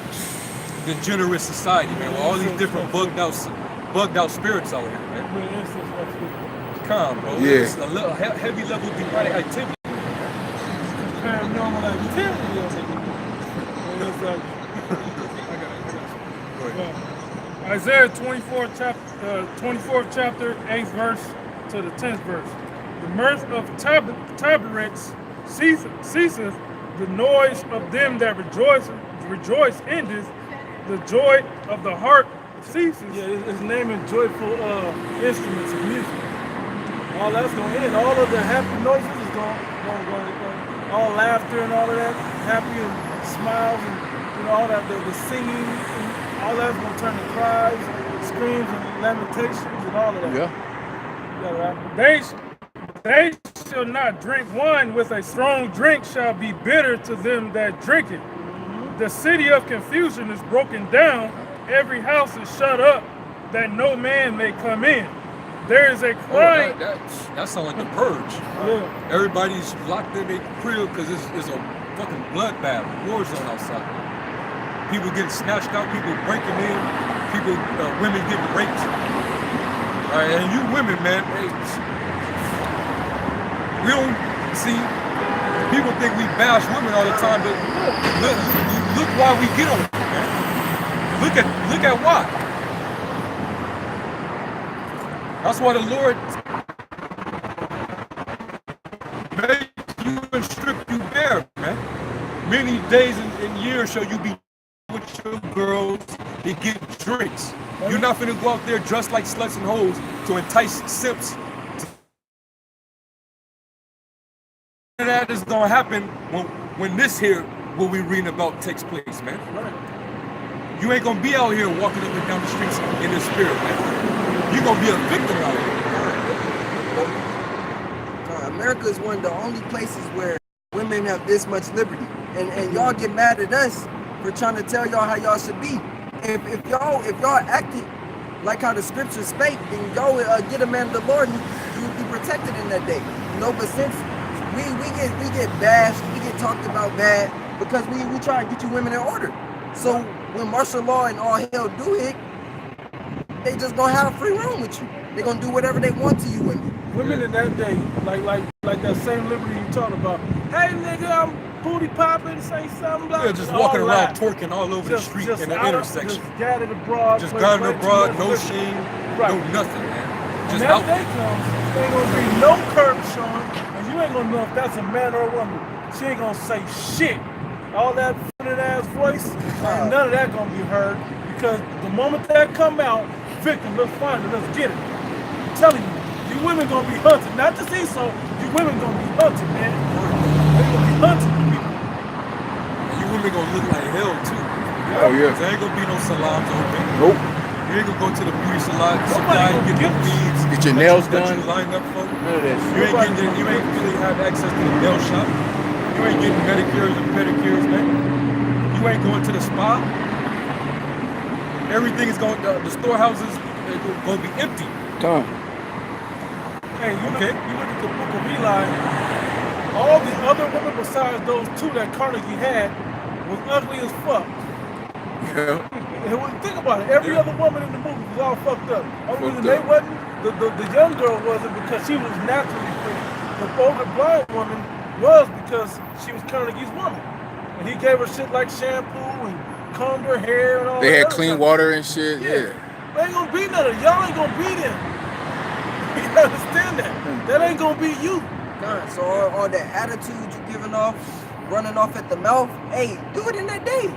degenerate society, man. With all these different bugged out spirits out here, man. Come on, bro. Yeah. It's a heavy level demonic activity. Paranormal activity. It's like, Isaiah 24th chapter, 8th verse to the 10th verse. The mirth of tabrets ceaseth, the noise of them that rejoice endeth, the joy of the heart ceases. yeah, it's naming joyful instruments of music. All that's going to end. All of the happy noises is going. All laughter and all of that, happy and smiles and all that, the singing, and all that's going to turn to cries, screams, and lamentations and all of that. Yeah. They shall not drink wine with a strong drink shall be bitter to them that drink it. The city of confusion is broken down. Every house is shut up that no man may come in. There is a cry. That sounds like the purge. Yeah. Everybody's locked in their crib because it's a fucking bloodbath, war zone outside. People getting snatched out, people breaking in, women getting raped. All right, and you women, man, we don't see. People think we bash women all the time, but look why we get on it, man. Look at why. That's why the Lord made you and strip you bare, man. Many days and years shall you be with your girls to get drinks. You're not finna go out there dressed like sluts and hoes to entice simps. That is gonna happen when this here, what we reading about, takes place, man. Right. You ain't gonna be out here walking up and down the streets in the spirit, man. You're gonna be a victim out here. America is one of the only places where women have this much liberty, and y'all get mad at us for trying to tell y'all how y'all should be. If y'all acted like how the scriptures spake, then y'all get a man of the Lord, and you will be protected in that day. But since we get bashed, we get talked about bad because we try to get you women in order. So when martial law and all hell do hit, they just gonna have free roam with you. They gonna do whatever they want to you women. Women in that day, like that same liberty you talked about. Hey nigga, I'm booty popping, say something blah. Yeah, just walking around twerking all over the street in the intersection. Just gathered abroad. Just gathered abroad, no shame, no nothing, man. Just and out. that day comes, there ain't gonna be no curb showing, and you ain't gonna know if that's a man or a woman. She ain't gonna say shit. All that footed ass voice, none of that gonna be heard, because the moment that come out, victim, let's find it, let's get it. I'm telling you, you women gonna be hunted. Not just Esau, you women gonna be hunted, man. They gonna be hunted, people. And you women gonna look like hell too. Oh yeah. There ain't gonna be no salons open. Nope. You ain't gonna go to the beauty salon, sit down and get your beads. Get your nails that done. you lined up for. None of that shit. You ain't really have access to the nail shop. You ain't getting manicures and pedicures, man. You ain't going to the spa. Everything is going. The storehouses are gonna be empty. Tom. Hey, you look at the book of Eli, all the other women besides those two that Carnegie had was ugly as fuck. Yeah. And when you think about it, every other woman in the movie was all fucked up. Only reason they wasn't, the young girl wasn't because she was naturally pretty. The older blind woman was because she was Carnegie's woman. And he gave her shit like shampoo and combed her hair and all that. They had clean water and shit. Yeah. There ain't gonna be none of y'all ain't gonna be them. You understand that? That ain't gonna be you. God, so all that attitude you giving off, running off at the mouth, hey, do it in that day.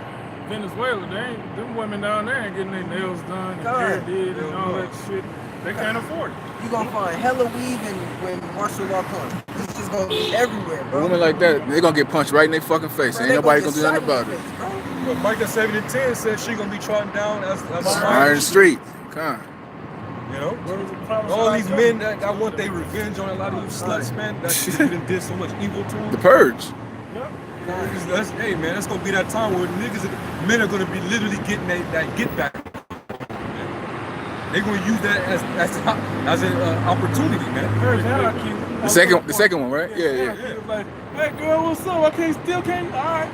Venezuela, them women down there ain't getting their nails done and hair did and all that shit. They can't afford it. You gonna find hella weave when martial law comes. It's just gonna be everywhere, bro. Women like that, they gonna get punched right in their fucking face. Bro, Ain't they nobody gonna do get nothing about shot in it. the face, bro. But Micah 7:10 said she gonna be trotting down as Iron Street. Come on. You know? Where was the promise All of these God? men that want their revenge on a lot of you sluts, man, that shit done did so much evil to them. The purge. Yeah. Hey man, that's gonna be that time where men are gonna be literally getting that get back. They're gonna use that as an opportunity, man. The second one, right? Yeah. Like, hey girl, what's up? I can't. All right.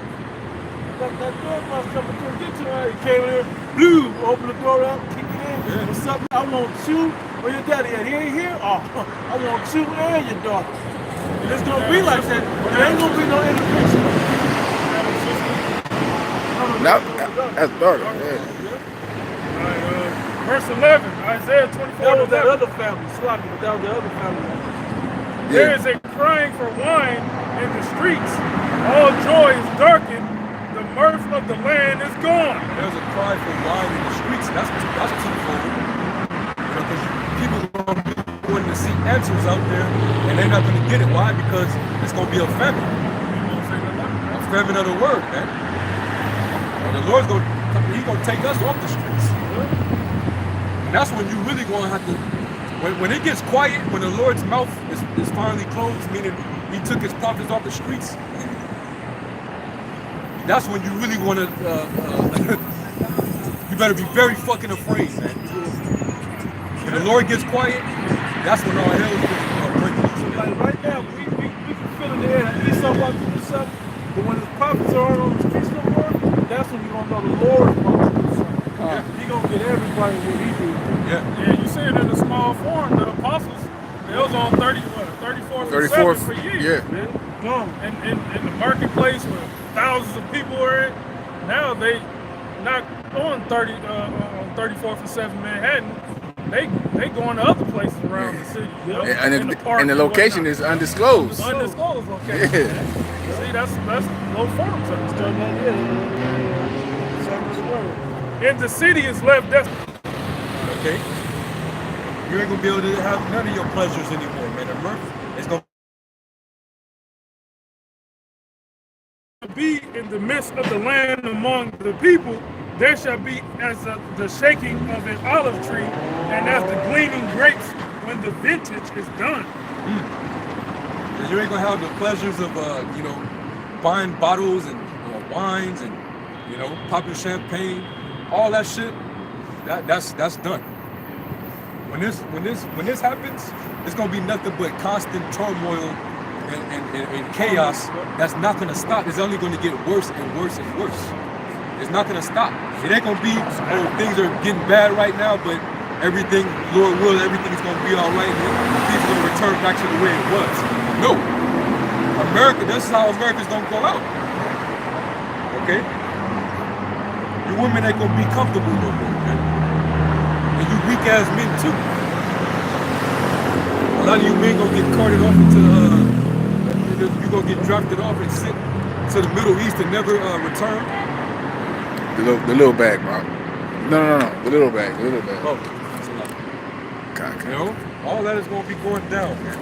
That door must come and get to her. He came in here, blue, open the door up, kick it in. Yeah. What's up? I want you. Where your daddy at? He ain't here? Oh, I want you and your daughter. And it's gonna be like that. There ain't gonna be no intervention. That's dark. Yeah. Verse 11, Isaiah 24. That was that other family, sloppy, but that was the other family. There is a crying for wine in the streets. All joy is darkened. The mirth of the land is gone. There's a cry for wine in the streets. That's twofold. Because people are going to be wanting to see answers out there, and they're not going to get it. Why? Because it's going to be a famine. A famine of the word, man. And the Lord's going to take us off the streets. And that's when you really going to have to, when it gets quiet, when the Lord's mouth is finally closed, meaning he took his prophets off the streets, that's when you really want to, you better be very fucking afraid, man. When the Lord gets quiet, that's when all hell is going to break loose. Like right now, we can feel in the air that Esau about to do something, but when his prophets are on the streets no more, that's when you're going to know the Lord is about to do something. He going to get everybody what he do. Yeah, you see it in a small form. The apostles, they was on 34th and 7th for years. In the marketplace where thousands of people were in. Now they not on 34th and 7th Manhattan. They going to other places around the city. And the location is undisclosed. Undisclosed location. See, that's low forms of it. And the city is left desolate. Okay? You ain't going to be able to have none of your pleasures anymore, man. The mirth is going to be in the midst of the land among the people. There shall be as the shaking of an olive tree, and as the gleaning grapes when the vintage is done. You ain't gonna have the pleasures of buying bottles and wines and popping champagne, all that shit. That's done. When this happens, it's gonna be nothing but constant turmoil and chaos. That's not gonna stop. It's only gonna get worse and worse and worse. It's not gonna stop. It ain't gonna be, things are getting bad right now, but everything, Lord will, everything is gonna be all right. Things are gonna return back to the way it was. No. America, that's how America's gonna go out. Okay? Your women ain't gonna be comfortable no more, man. And you weak ass men too. A lot of you men gonna get carted off into you're gonna get drafted off and sent to the Middle East and never return. The little bag, bro. No. The little bag. Oh, that's a lot. All that is gonna be going down, man.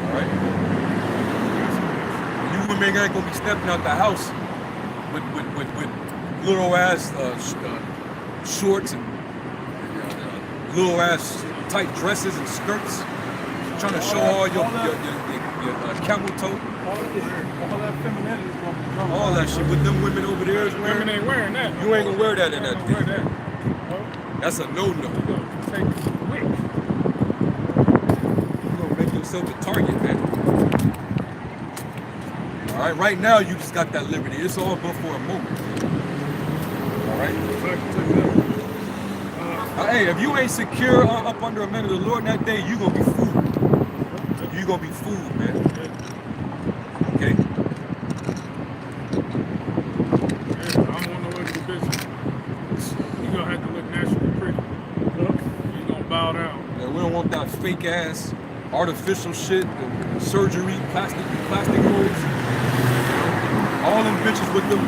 All right. You women ain't gonna be stepping out the house with little ass shorts and little ass tight dresses and skirts, trying to show all your camel toe. All that femininity is going to come. All that shit. With them women over there is Women ain't wearing that. You ain't gonna wear that in that Wear thing. that. That's a no-no. You gonna take it quick. You're gonna make yourself a target, man. All right, right now you just got that liberty. It's all but for a moment. All right. Hey, if you ain't secure up under a man of the Lord that day, you gonna be fooled. You gonna be fooled, man. Okay. I'm on the way to the business. You gonna have to look naturally pretty. You gonna bow down. Yeah, we don't want that fake ass, artificial shit, the surgery, plastic moves. All them bitches with them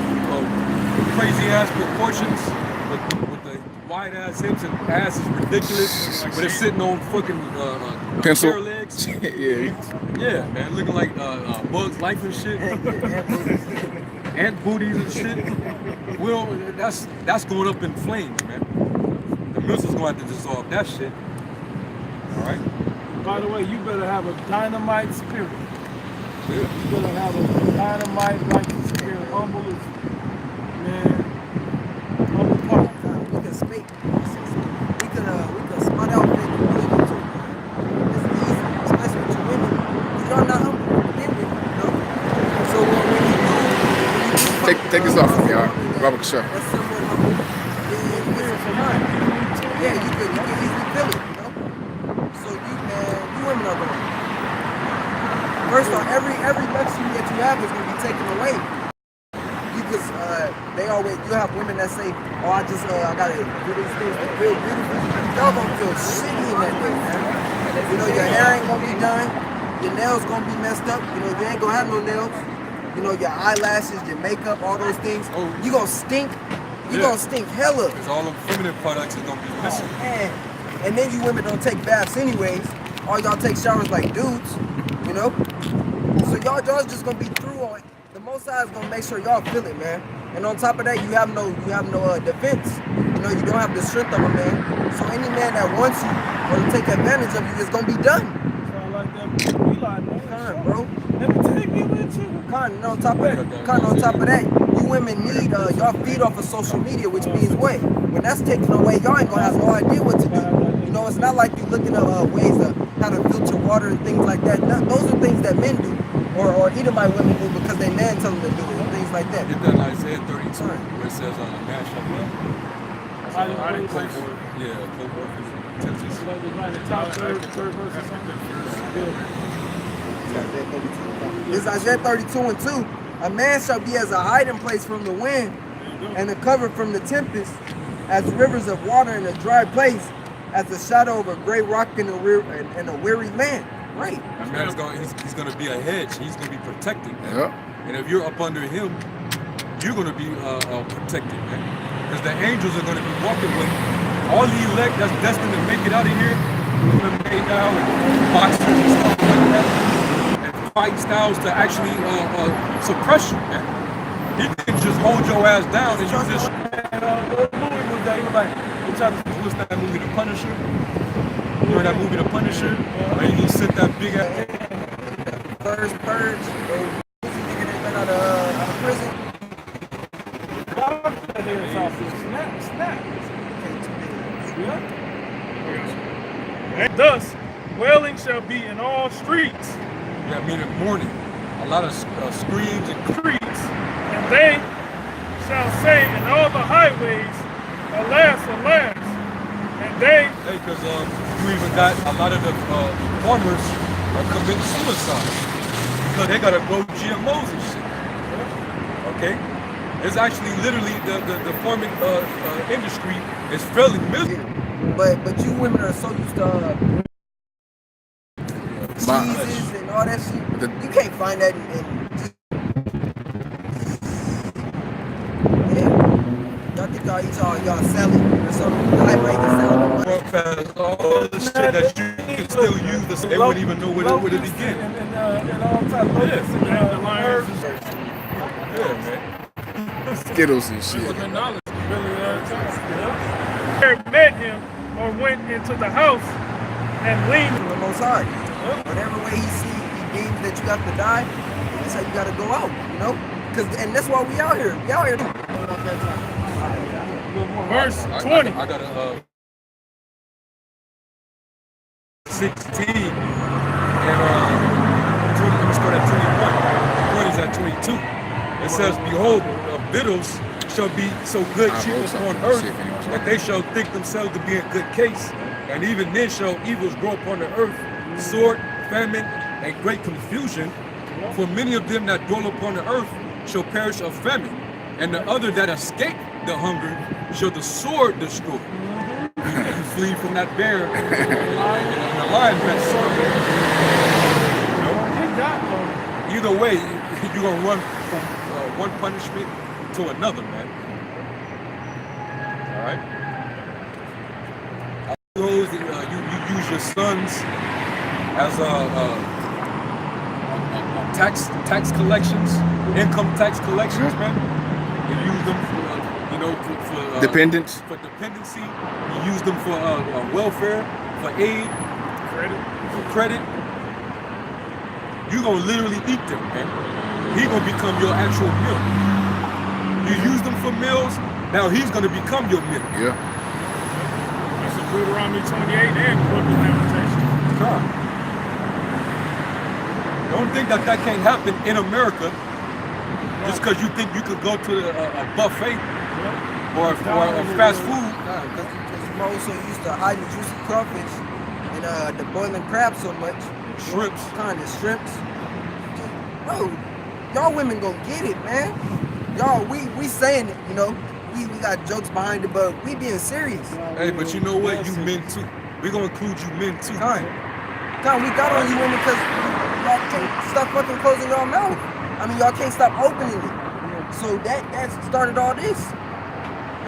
crazy ass proportions, with the wide ass hips and ass is ridiculous, but it's sitting on fucking pencil bare legs. Yeah, man, looking like Bugs Life and shit. Ant booties and shit. Well, that's going up in flames, man. The missile's going to have to dissolve that shit. All right. By the way, you better have a dynamite spirit. You gotta have a dynamite, like you said, humble as, man, humble part. We can speak. We could spot out things we really do too. It's easy, especially with you women. Because y'all not humble to begin with, you know? So when you do Take this off from y'all. Robert Shaw. that's somewhat humble, it's fine. Yeah, you can easily feel it, you know? So you women are going. First off, every luxury that you have is going to be taken away. Because you have women that say, oh, I gotta do these things to feel beautiful. Y'all gonna feel shitty in that day, man. You know, your hair ain't gonna be done, your nails gonna be messed up, you know, you ain't gonna have no nails. You know, your eyelashes, your makeup, all those things. Oh. You gonna stink. You gonna stink hella. Because all them feminine products is gonna be missing. And then you women don't take baths anyways. All y'all take showers like dudes, you know? So y'all just gonna be through on it. The Most High is gonna make sure y'all feel it, man. And on top of that, you have no defense. You know, you don't have the strength of a man. So any man that wants you or to take advantage of you is gonna be done. Sound like that we like, man. Con, bro. Let me take me with you. Con, on top of that, you women need y'all feed off of social media, which means what? When that's taken away, y'all ain't gonna have no idea what to do. You know, it's not like you looking at ways of how to filter water and things like that. Those are things that men do, or Edomite women do because they man tell them to do it, and things like that. Get that Isaiah 32 where it says on the man shall be. Yeah, co-work is intentions. Like the top third verse or something. It's Isaiah 32 and 2. A man shall be as a hiding place from the wind, and a cover from the tempest, as rivers of water in a dry place, as the shadow of a great rock in a weary land. Right. That man's he's gonna be a hedge. He's gonna be protected, man. Yep. And if you're up under him, you're gonna be protected, man. Because the angels are gonna be walking with all the elect that's destined to make it out of here. Made now and boxers and stuff like that, and fight styles to actually suppress you, man. He can just hold your ass down and you just. What movie was that? He was like, What's that movie, The Punisher? You know that movie, The Punisher? Where he sit that big ass. First purge, they got out of prison. snap. Yeah. And thus, wailing shall be in all streets. Yeah, meaning mourning. A lot of screams and Streets, and they shall say in all the highways, alas, alas. And they, because you even got a lot of the farmers are committing suicide because they gotta grow GMOs and shit. Okay, it's actually literally the farming industry is fairly miserable. But you women are so used to cheeses and all that shit. You can't find that in y'all think y'all eat y'all salad or something. Y'all might eat salad. All the shit that you can still use, they wouldn't even know where to begin. And all type of locusts and herbs and shit. Yeah, man. Skittles and shit. Herod met him or went into the house and leaned The Most High. Whatever way he deems that you have to die, that's how you gotta go out, you know? And that's why we out here. We out here. verse 20. I got a 16 and 20. Let me start at 21. 20 is at 22. It says, "Behold, victuals shall be so good cheap upon earth that they shall think themselves to be in good case, and even then shall evils grow upon the earth, sword, famine, and great confusion. For many of them that dwell upon the earth shall perish of famine, and the other that escape the hunger shall the sword destroy." You flee from that bear, and the lion that sword. Either way, you're gonna run from one punishment to another, man. All right. You use your sons as tax collections, income tax collections, man. You use them for dependents. For dependency. You use them for welfare, for aid, for credit. you're gonna literally eat them, man. He's gonna become your actual meal. You use them for meals, now he's gonna become your meal. Yeah. That's a Deuteronomy 28 and book of Lamentations. Don't think that can't happen in America just because you think you could go to a buffet or a fast food. Because Mo so used to hiding juicy crawfish and the boiling crab so much. Shrimps. Kind of shrimps. Bro, y'all women gonna get it, man. Y'all, we saying it, you know. We got jokes behind it, but we being serious. Hey, but you know what? You men too. We're gonna include you men too. Time, we got on you women because y'all can't stop fucking closing y'all mouth. I mean, y'all can't stop opening it. So that started all this.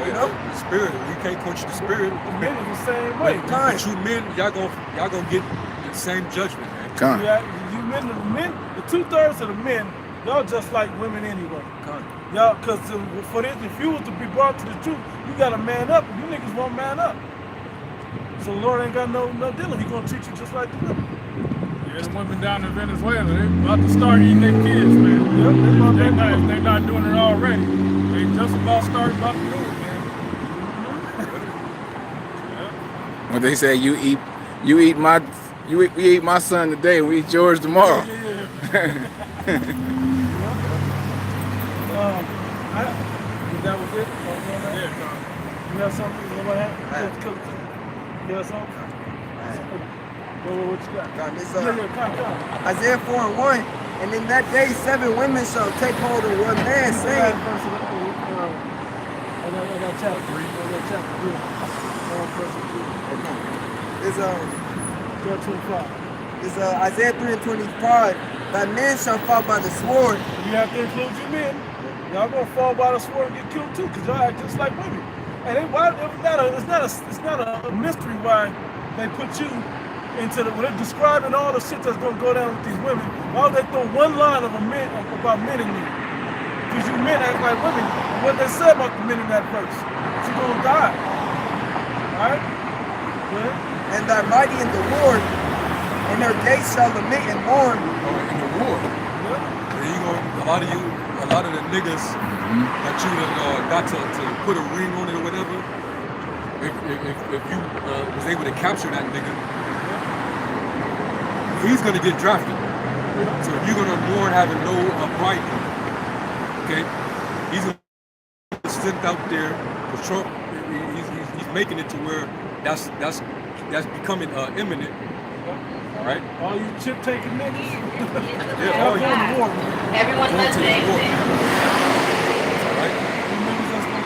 You know? The spirit. We can't quench the spirit. Men are the same way. But you men, y'all gonna get the same judgment, man. Come. You men, the 2/3 of the men, y'all just like women anyway. Y'all, because for this, if you was to be brought to the truth, you gotta man up. You niggas won't man up. So the Lord ain't got no dealing. He gonna treat you just like the women. Yeah, the women down in Venezuela, they about to start eating their kids, man. Yep, if they're not doing it already. They just about to do it, man. When they say we eat my son today, we eat yours tomorrow. That was it? You have something? Nobody have? You have something? What you got? This, Isaiah 4:1, and in that day 7 women shall take hold of one man, saying, I got chapter 3. It's Isaiah 3:25. Thy men shall fall by the sword. You have to include your men. Y'all gonna fall by the sword and get killed too, because y'all act just like women. And it's not a mystery why they put you into when they're describing all the shit that's gonna go down with these women. Why would they throw one line of about men in you? Because you men act like women. What they said about the men in that verse, you're gonna die. Alright? And thy mighty in the war, and their gates shall lament and mourn. In the war. A lot of the niggas that you got to put a ring on it or whatever, if you was able to capture that nigga, he's gonna get drafted. So if you're gonna mourn having no bride, okay, he's gonna sit out there. For Trump, he's making it to where that's becoming imminent. Right? All you chip taking niggas. Yeah, all you. Everyone listening. Right?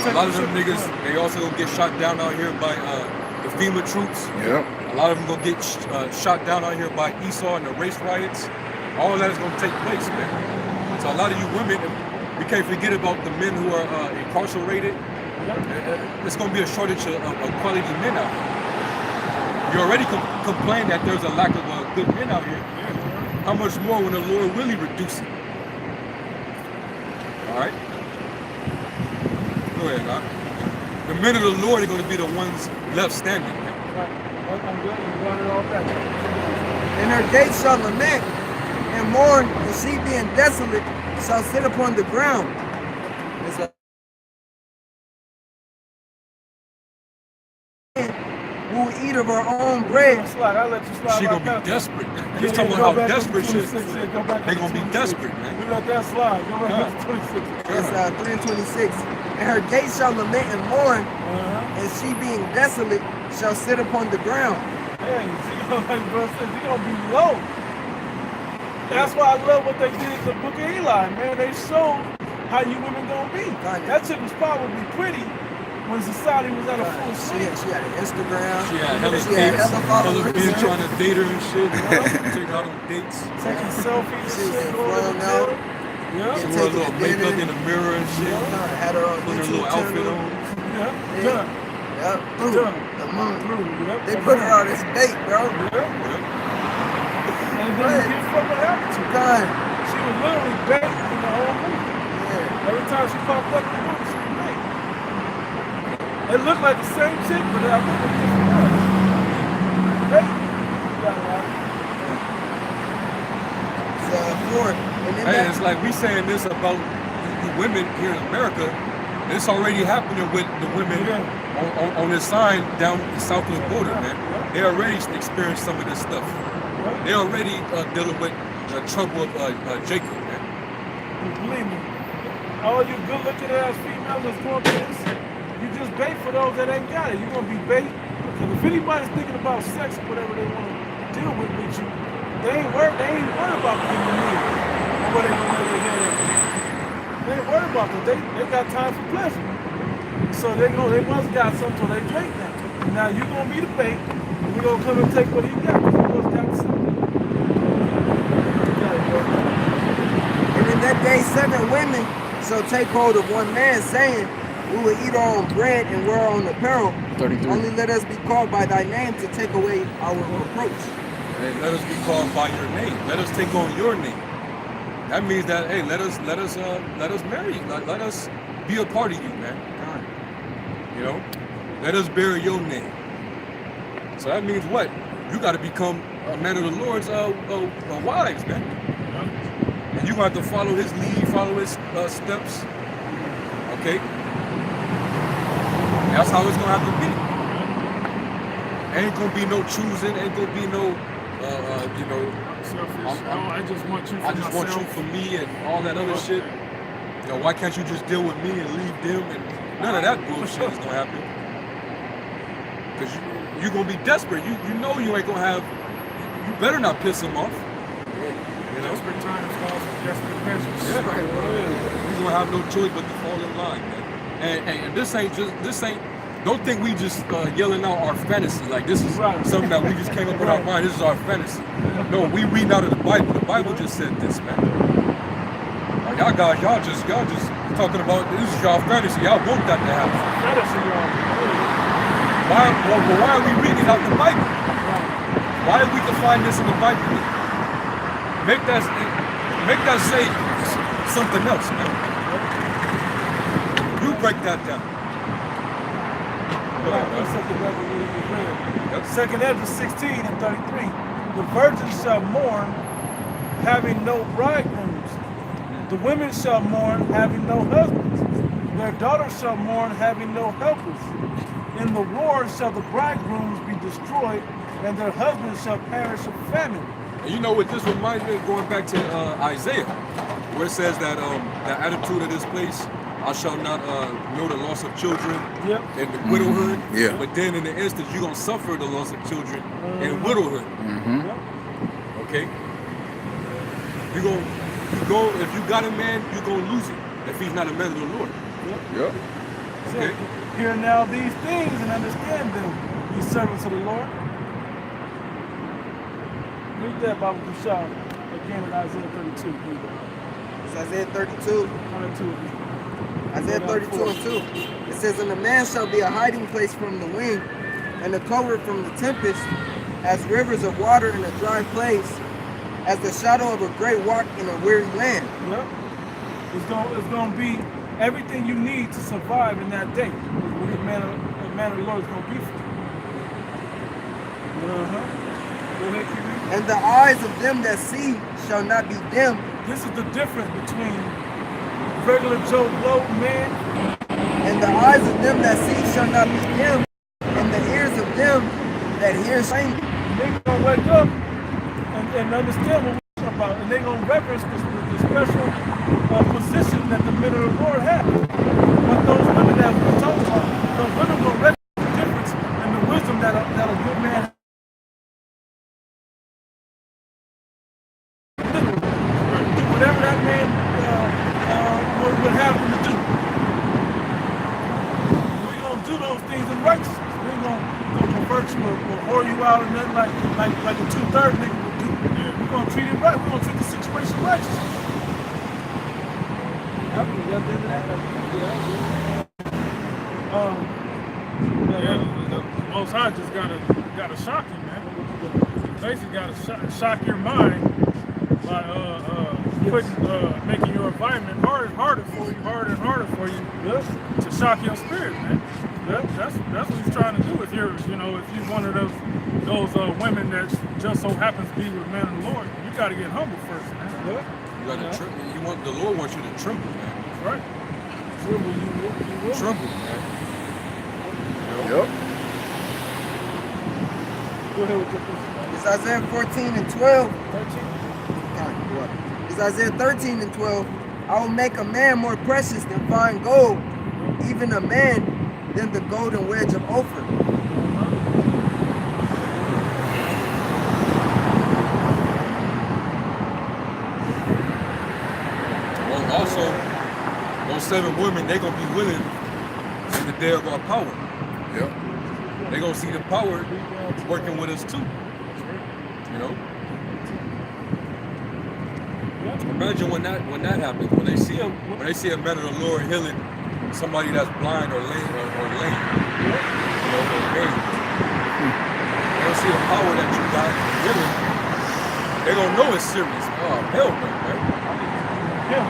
A lot of them niggas, they also gonna get shot down out here by the FEMA troops. Yep. A lot of them gonna get shot down out here by Esau and the race riots. All that is gonna take place, man. So a lot of you women, we can't forget about the men who are incarcerated. It's gonna be a shortage of quality men out here. You already complain that there's a lack of good men out here. How much more when the Lord really reduce it? All right? Go ahead, Doc. The men of the Lord are going to be the ones left standing. I'm good. You got it all back. And her gates shall lament and mourn, and she being desolate shall sit upon the ground. Who will eat of her own bread. I'll let you slide. She gonna be desperate. He's talking about how desperate she is. They gonna be desperate, man. You let that slide. Go back to 26. It's 3:26. And her gates shall lament and mourn, and she being desolate shall sit upon the ground. Hey, like bro said, she gonna be low. That's why I love what they did in the Book of Eli, man. They showed how you women gonna be. That chick was probably pretty when society was at a full swing. She had an Instagram. She had hella men trying to date her and shit. Take her out on dates. Taking selfies and shit. Flowing out. Yeah. She wore a little makeup in the mirror and shit. Had her on Put her YouTube little outfit channel. on. Yeah. Done. Yep. Done. Yep. They put her out as bait, bro. And then get fucking happened to her. She was literally bait in the whole movie. Yeah. Every time she popped up in the movie, she was bait. It looked like the same chick, but I think it was different ones. Bait. You got it right. before. And then Hey, it's like we saying this about the women here in America. It's already happening with the women on this sign down south of the border, man. They already experienced some of this stuff. They already dealing with the trouble of Jacob, man. Believe me, all you good-looking ass females that's going through this, you just bait for those that ain't got it. You're gonna be bait. Because if anybody's thinking about sex or whatever they want to deal with you, they ain't worried about getting the meal or what they gonna lay their head at. They ain't worried about that. They got time for pleasure. So they must got something, so they take that. Now you gonna be the bait, and we gonna come and take what he got. He must got something. And in that day 7 women shall take hold of one man, saying, we will eat our own bread and wear our own apparel. 33. Only let us be called by thy name to take away our reproach. And let us be called by your name. Let us take on your name. That means that, hey, let us marry you. Let us be a part of you, man. You know, let us bear your name. So that means what? You got to become a man of the Lord's wives, man. And you got to follow his lead, follow his steps. Okay. That's how it's gonna have to be. Ain't gonna be no choosing. Ain't gonna be no, Selfish. I just want you for I just want you for me and all that other shit. You know, why can't you just deal with me and leave them? And none of that bullshit is gonna happen. Cause you're gonna be desperate. You know you ain't gonna have. You better not piss them off. You know. Desperate times calls for desperate measures. Yeah. You're gonna have no choice but to fall in line, man. And this ain't. Don't think we just yelling out our fantasy. Like this is something that we just came up with our mind. This is our fantasy. No, we reading out of the Bible. The Bible just said this, man. Like, y'all just talking about this is y'all fantasy. Y'all want that to happen. Fantasy, y'all. Why are we reading out the Bible? Why we can find this in the Bible? Make that say something else, man. You break that down. Second Ezra 16 and 33. The virgins shall mourn, having no bridegrooms. The women shall mourn, having no husbands. Their daughters shall mourn, having no helpers. In the war shall the bridegrooms be destroyed, and their husbands shall perish of famine. And you know what this reminds me of, going back to Isaiah, where it says that the attitude of this place, I shall not know the loss of children and the widowhood. Yeah. But then in the instance, you're going to suffer the loss of children and widowhood. Okay? If you got a man, you're going to lose it if he's not a man of the Lord. Yep. So, hear now these things and understand them, ye servants of the Lord. Read that Bible Kushal again in Isaiah 32. It's Isaiah 32. 32. Isaiah 32 and 2. It says, and a man shall be a hiding place from the wind, and a covert from the tempest, as rivers of water in a dry place, as the shadow of a great rock in a weary land. Yep. It's going to be everything you need to survive in that day. What the man of the Lord is going to be for you. And the eyes of them that see shall not be dim. This is the difference between regular Joe Blow man. And the eyes of them that see shall not be dim, and the ears of them that hear plainly. They're going to wake up and understand what we're talking about, and they're going to reverence the special position that the men of the Lord have. But those women that we're talking about, those women are going to recognize the difference and the wisdom that a good man has. Do whatever that man would have them to do. We're going to do those things in righteousness. We're going to convert you or whore you out and nothing like a 2/3 nigga would do. We're going to treat it right. We're going to treat the situation righteously. Most High just gotta shock you, man. Basically, gotta shock your mind by making your environment harder and harder for you to shock your spirit, man. That's what he's trying to do. If you're one of those women that just so happens to be with man of the Lord, you got to get humble first, man. You got to tremble. The Lord wants you to tremble, man. That's right. Tremble, you will. Tremble, man. Yep. Go ahead with your question. It's Isaiah 14 and 12. 13. It's Isaiah 13 and 12. I will make a man more precious than fine gold, even a man than the golden wedge of Ophir. Well, also, those 7 women, they're going to be willing in the day of our power. Yep. They're going to see the power working with us too. You know? Imagine when that happens, when they see a man of the Lord healing somebody that's blind or lame, or lame, you know, or maimed. They'll see the power that you got healing. They're gonna know it's serious. Oh hell no, man.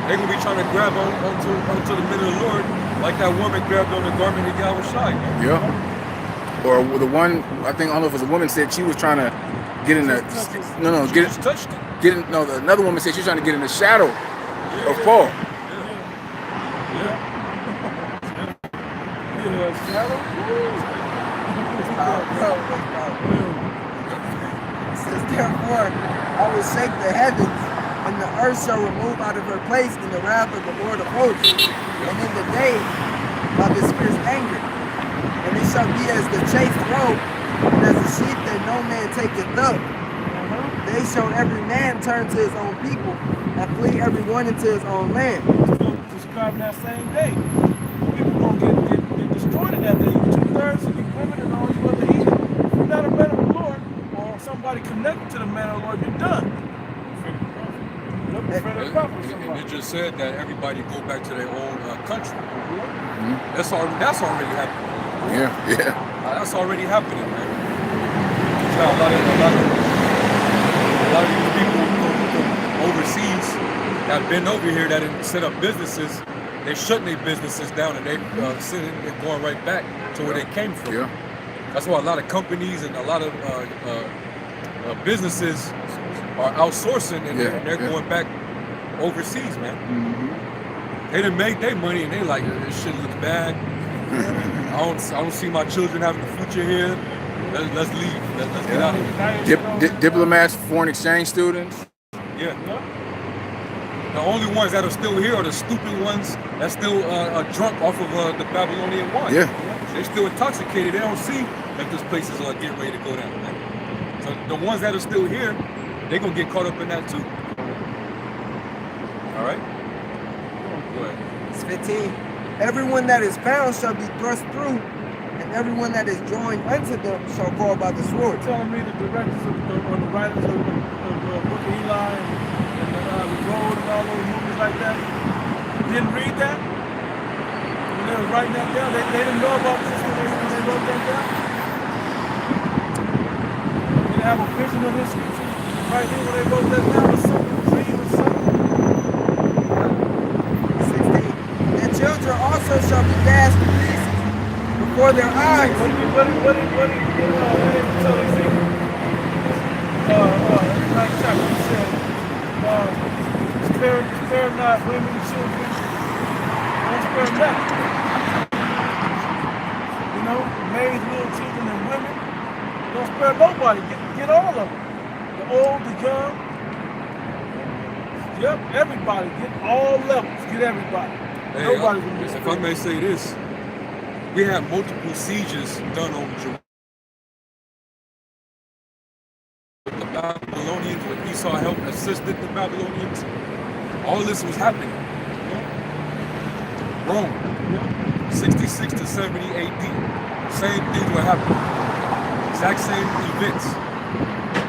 They're gonna be trying to grab onto the middle of the Lord like that woman grabbed on the garment of Yahweh Shai. Yeah. Or the one, I don't know if it was a woman said she was trying to get in the Just touched it. Another woman said she's trying to get in the shadow of Paul. It says, therefore, I will shake the heavens, and the earth shall remove out of her place in the wrath of the Lord of hosts, and in the day of his fierce anger. And it shall be as the chaste robe, and as a sheep that no man taketh up. They shall every man turn to his own people, and flee every one into his own land. Describing that same day. People gonna get destroyed in that day. 2/3 of you women and all you other heathen. If you're not a man of the Lord, or somebody connected to the man of the Lord, you're done. And it just said that everybody go back to their own country. That's already happening. Yeah. That's already happening, man. Now, a lot of these people from overseas that have been over here that have set up businesses, they shutting their businesses down and they sitting and going right back to where they came from. Yeah. That's why a lot of companies and a lot of businesses are outsourcing and they're going back overseas, man. They done made their money and they like, this shit looks bad. I don't see my children having a future here. Let's leave. Let's get out of here. Diplomats, foreign exchange students. Yeah. The only ones that are still here are the stupid ones that still are drunk off of the Babylonian wine. Yeah. They're still intoxicated. They don't see that this place is getting ready to go down, man. So the ones that are still here, they're going to get caught up in that too. All right? Go ahead. It's 15. Everyone that is found shall be thrust through, and everyone that is joined unto them shall fall by the sword. You're telling me the directors or the writers of the Book of Eli and the Road and all those movies like that didn't read that? When they were writing that down, they didn't know about this when they wrote that down? They didn't have a vision of this scripture right here when they wrote that down or something, a dream or something? 16. Their children also shall be dashed to pieces before their eyes. What did he tell Ezekiel? Like chapter, he said, spare not women and children. Don't spare nothing. You know, maids, little children, and women. Don't spare nobody. Get all of them. The old, the young. Yep, everybody. Get all levels. Get everybody. Hey, Nobody's gonna be if I spared. may say this, we had multiple sieges done on Jerusalem. The Babylonians, when Esau helped assisted the Babylonians, all this was happening. Rome, 66 to 70 AD, same things were happening. Exact same events.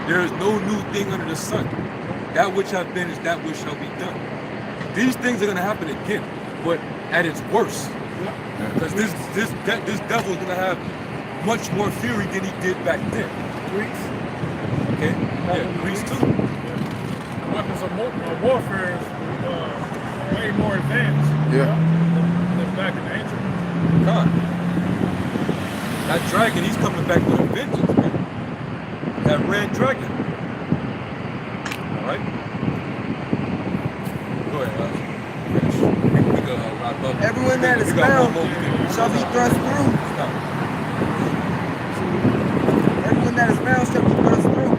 There is no new thing under the sun. That which hath been is that which shall be done. These things are going to happen again, but at its worst. Because this devil is going to have much more fury than he did back then. Greeks. Okay? Yeah, Greece too. Weapons of warfare is way more advanced than back in the ancient. God. That dragon, he's coming back with a vengeance, man. That red dragon. All right? ahead. Finish. We could wrap up. Everyone that is We got found one more we can- shall be thrust through. Everyone that is found shall be thrust through,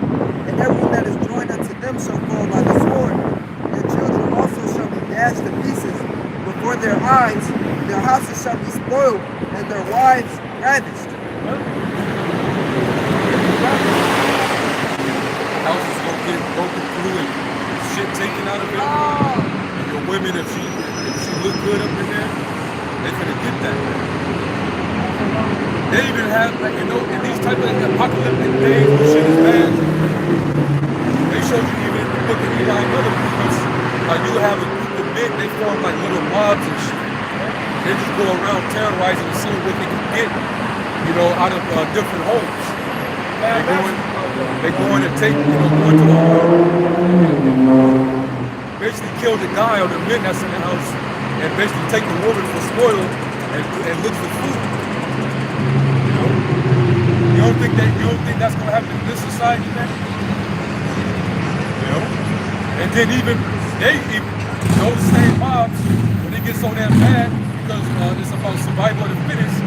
and everyone that is joined unto them shall fall by the sword. Their children also shall be dashed to pieces before their eyes. Their houses shall be spoiled, and their wives ravished. Houses gonna get broken through and shit taken out of it. And your women, if she look good up in there, they gonna get that. They even have, like, you know, in these type of apocalyptic days where shit is bad, they showed you even in the book of Eli and other books, you have a group of men, they form like little mobs and shit. They just go around terrorizing and seeing what they can get, you know, out of different homes. They go in and take, you know, go into the home, basically kill the guy or the men that's in the house, and basically take the woman for spoil and look for food. You know, you don't think that's gonna happen in this society, man? You know, and then even those same mobs, when they get so damn bad because it's about survival of the fittest,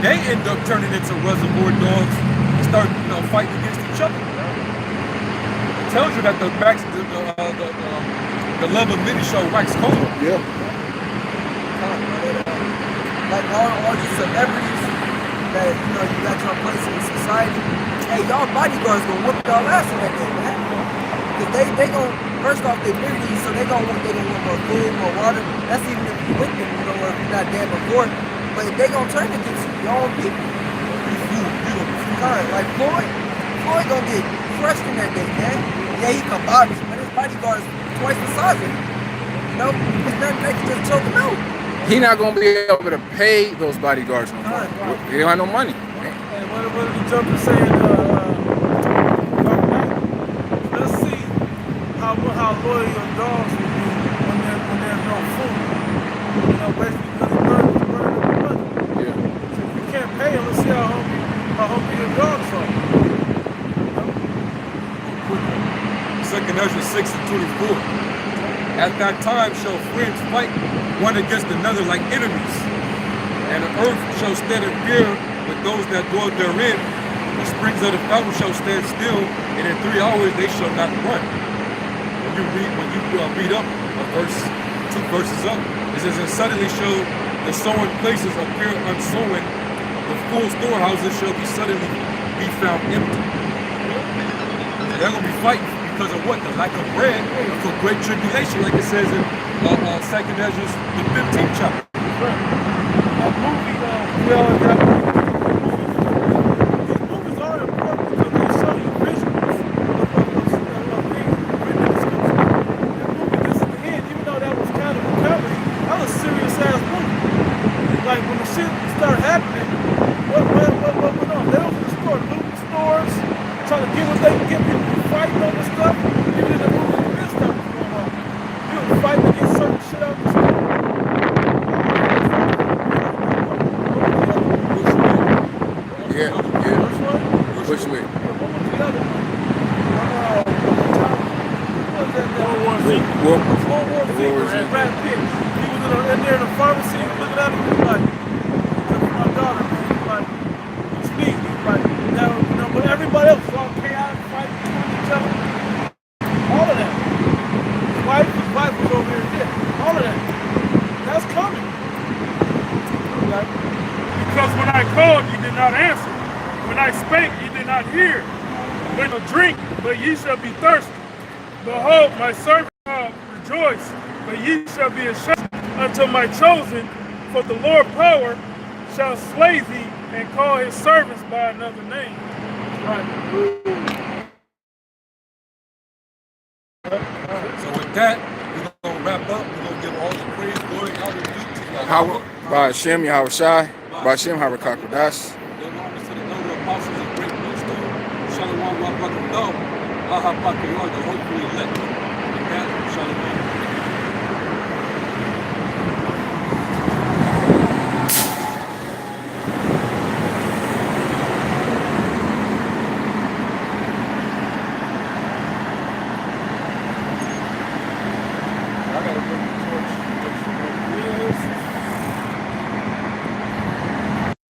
they end up turning into reservoir dogs and start, you know, fighting against each other. It tells you that the love of many shall wax cold. Yeah. Like all these celebrities that, you know, you got your place in society. Hey, y'all bodyguards gonna whoop y'all ass in that day, man. Cause they gon', first off, they big these, so they gonna want more food, more water. That's even if you with them, you know, or if you're not dead before. But they gonna turn against you, your own people. Like Floyd gonna get crushed in that day, man. Yeah, he can box, but his bodyguard is twice the size of him. You know, there's nothing they can just choke him out. He not gonna be able to pay those bodyguards no more. He don't have no money. And what did the Joker say in let's see how loyal your dogs will be when there's no food. You know, basically because the bird the money. Yeah. So if you can't pay him, let's see how hungry your dogs are. Second Ezra 6:24. At that time shall friends fight one against another like enemies, and the earth shall stand in fear with those that dwell therein. The springs of the fountain shall stand still, and in 3 hours they shall not run. When you read up a verse, 2 verses up, it says, and suddenly shall the sown places appear unsown, the full storehouses shall be suddenly be found empty. They're gonna be fighting because of what? The lack of bread for great tribulation, like it says in 2nd Ezra, the 15th chapter. That movie, these movies are important because they show you visuals of things written in the scripture. That movie, this at the end, even though that was kind of a comedy, that was a serious ass movie. Like when the shit started happening, what went on? They was in the store, looting stores, trying to get what they can get, people fighting over stuff. Even in the movie, this stuff was going on. People fighting to get certain shit out of the store. Yeah. Which one? Which way? What was the other one? What was that? World War Z. Brad Pitt. He was in there in the pharmacy, he was looking at him, he was like, my daughter, man, he was like, you sneeze, he was like, now, you know, but everybody else was all chaotic, fighting, killing each other. All of that. His wife was over here dead. All of that. That's coming. Like, Because when I called, you did not answer. When I spake, you did not hear. When I drink, but ye shall be thirsty. Behold, my servant rejoice, but ye shall be ashamed until my chosen, for the Lord power shall slay thee and call his servants by another name. right. So with that, we're gonna wrap up. We're gonna give all the praise, glory, honor, and How by Shem Yahushai, by Shem Harakakudas. the longest to the elder apostles of great wisdom. Shalom, Rabbakum, Aha, Pakayar, the hopefully elect.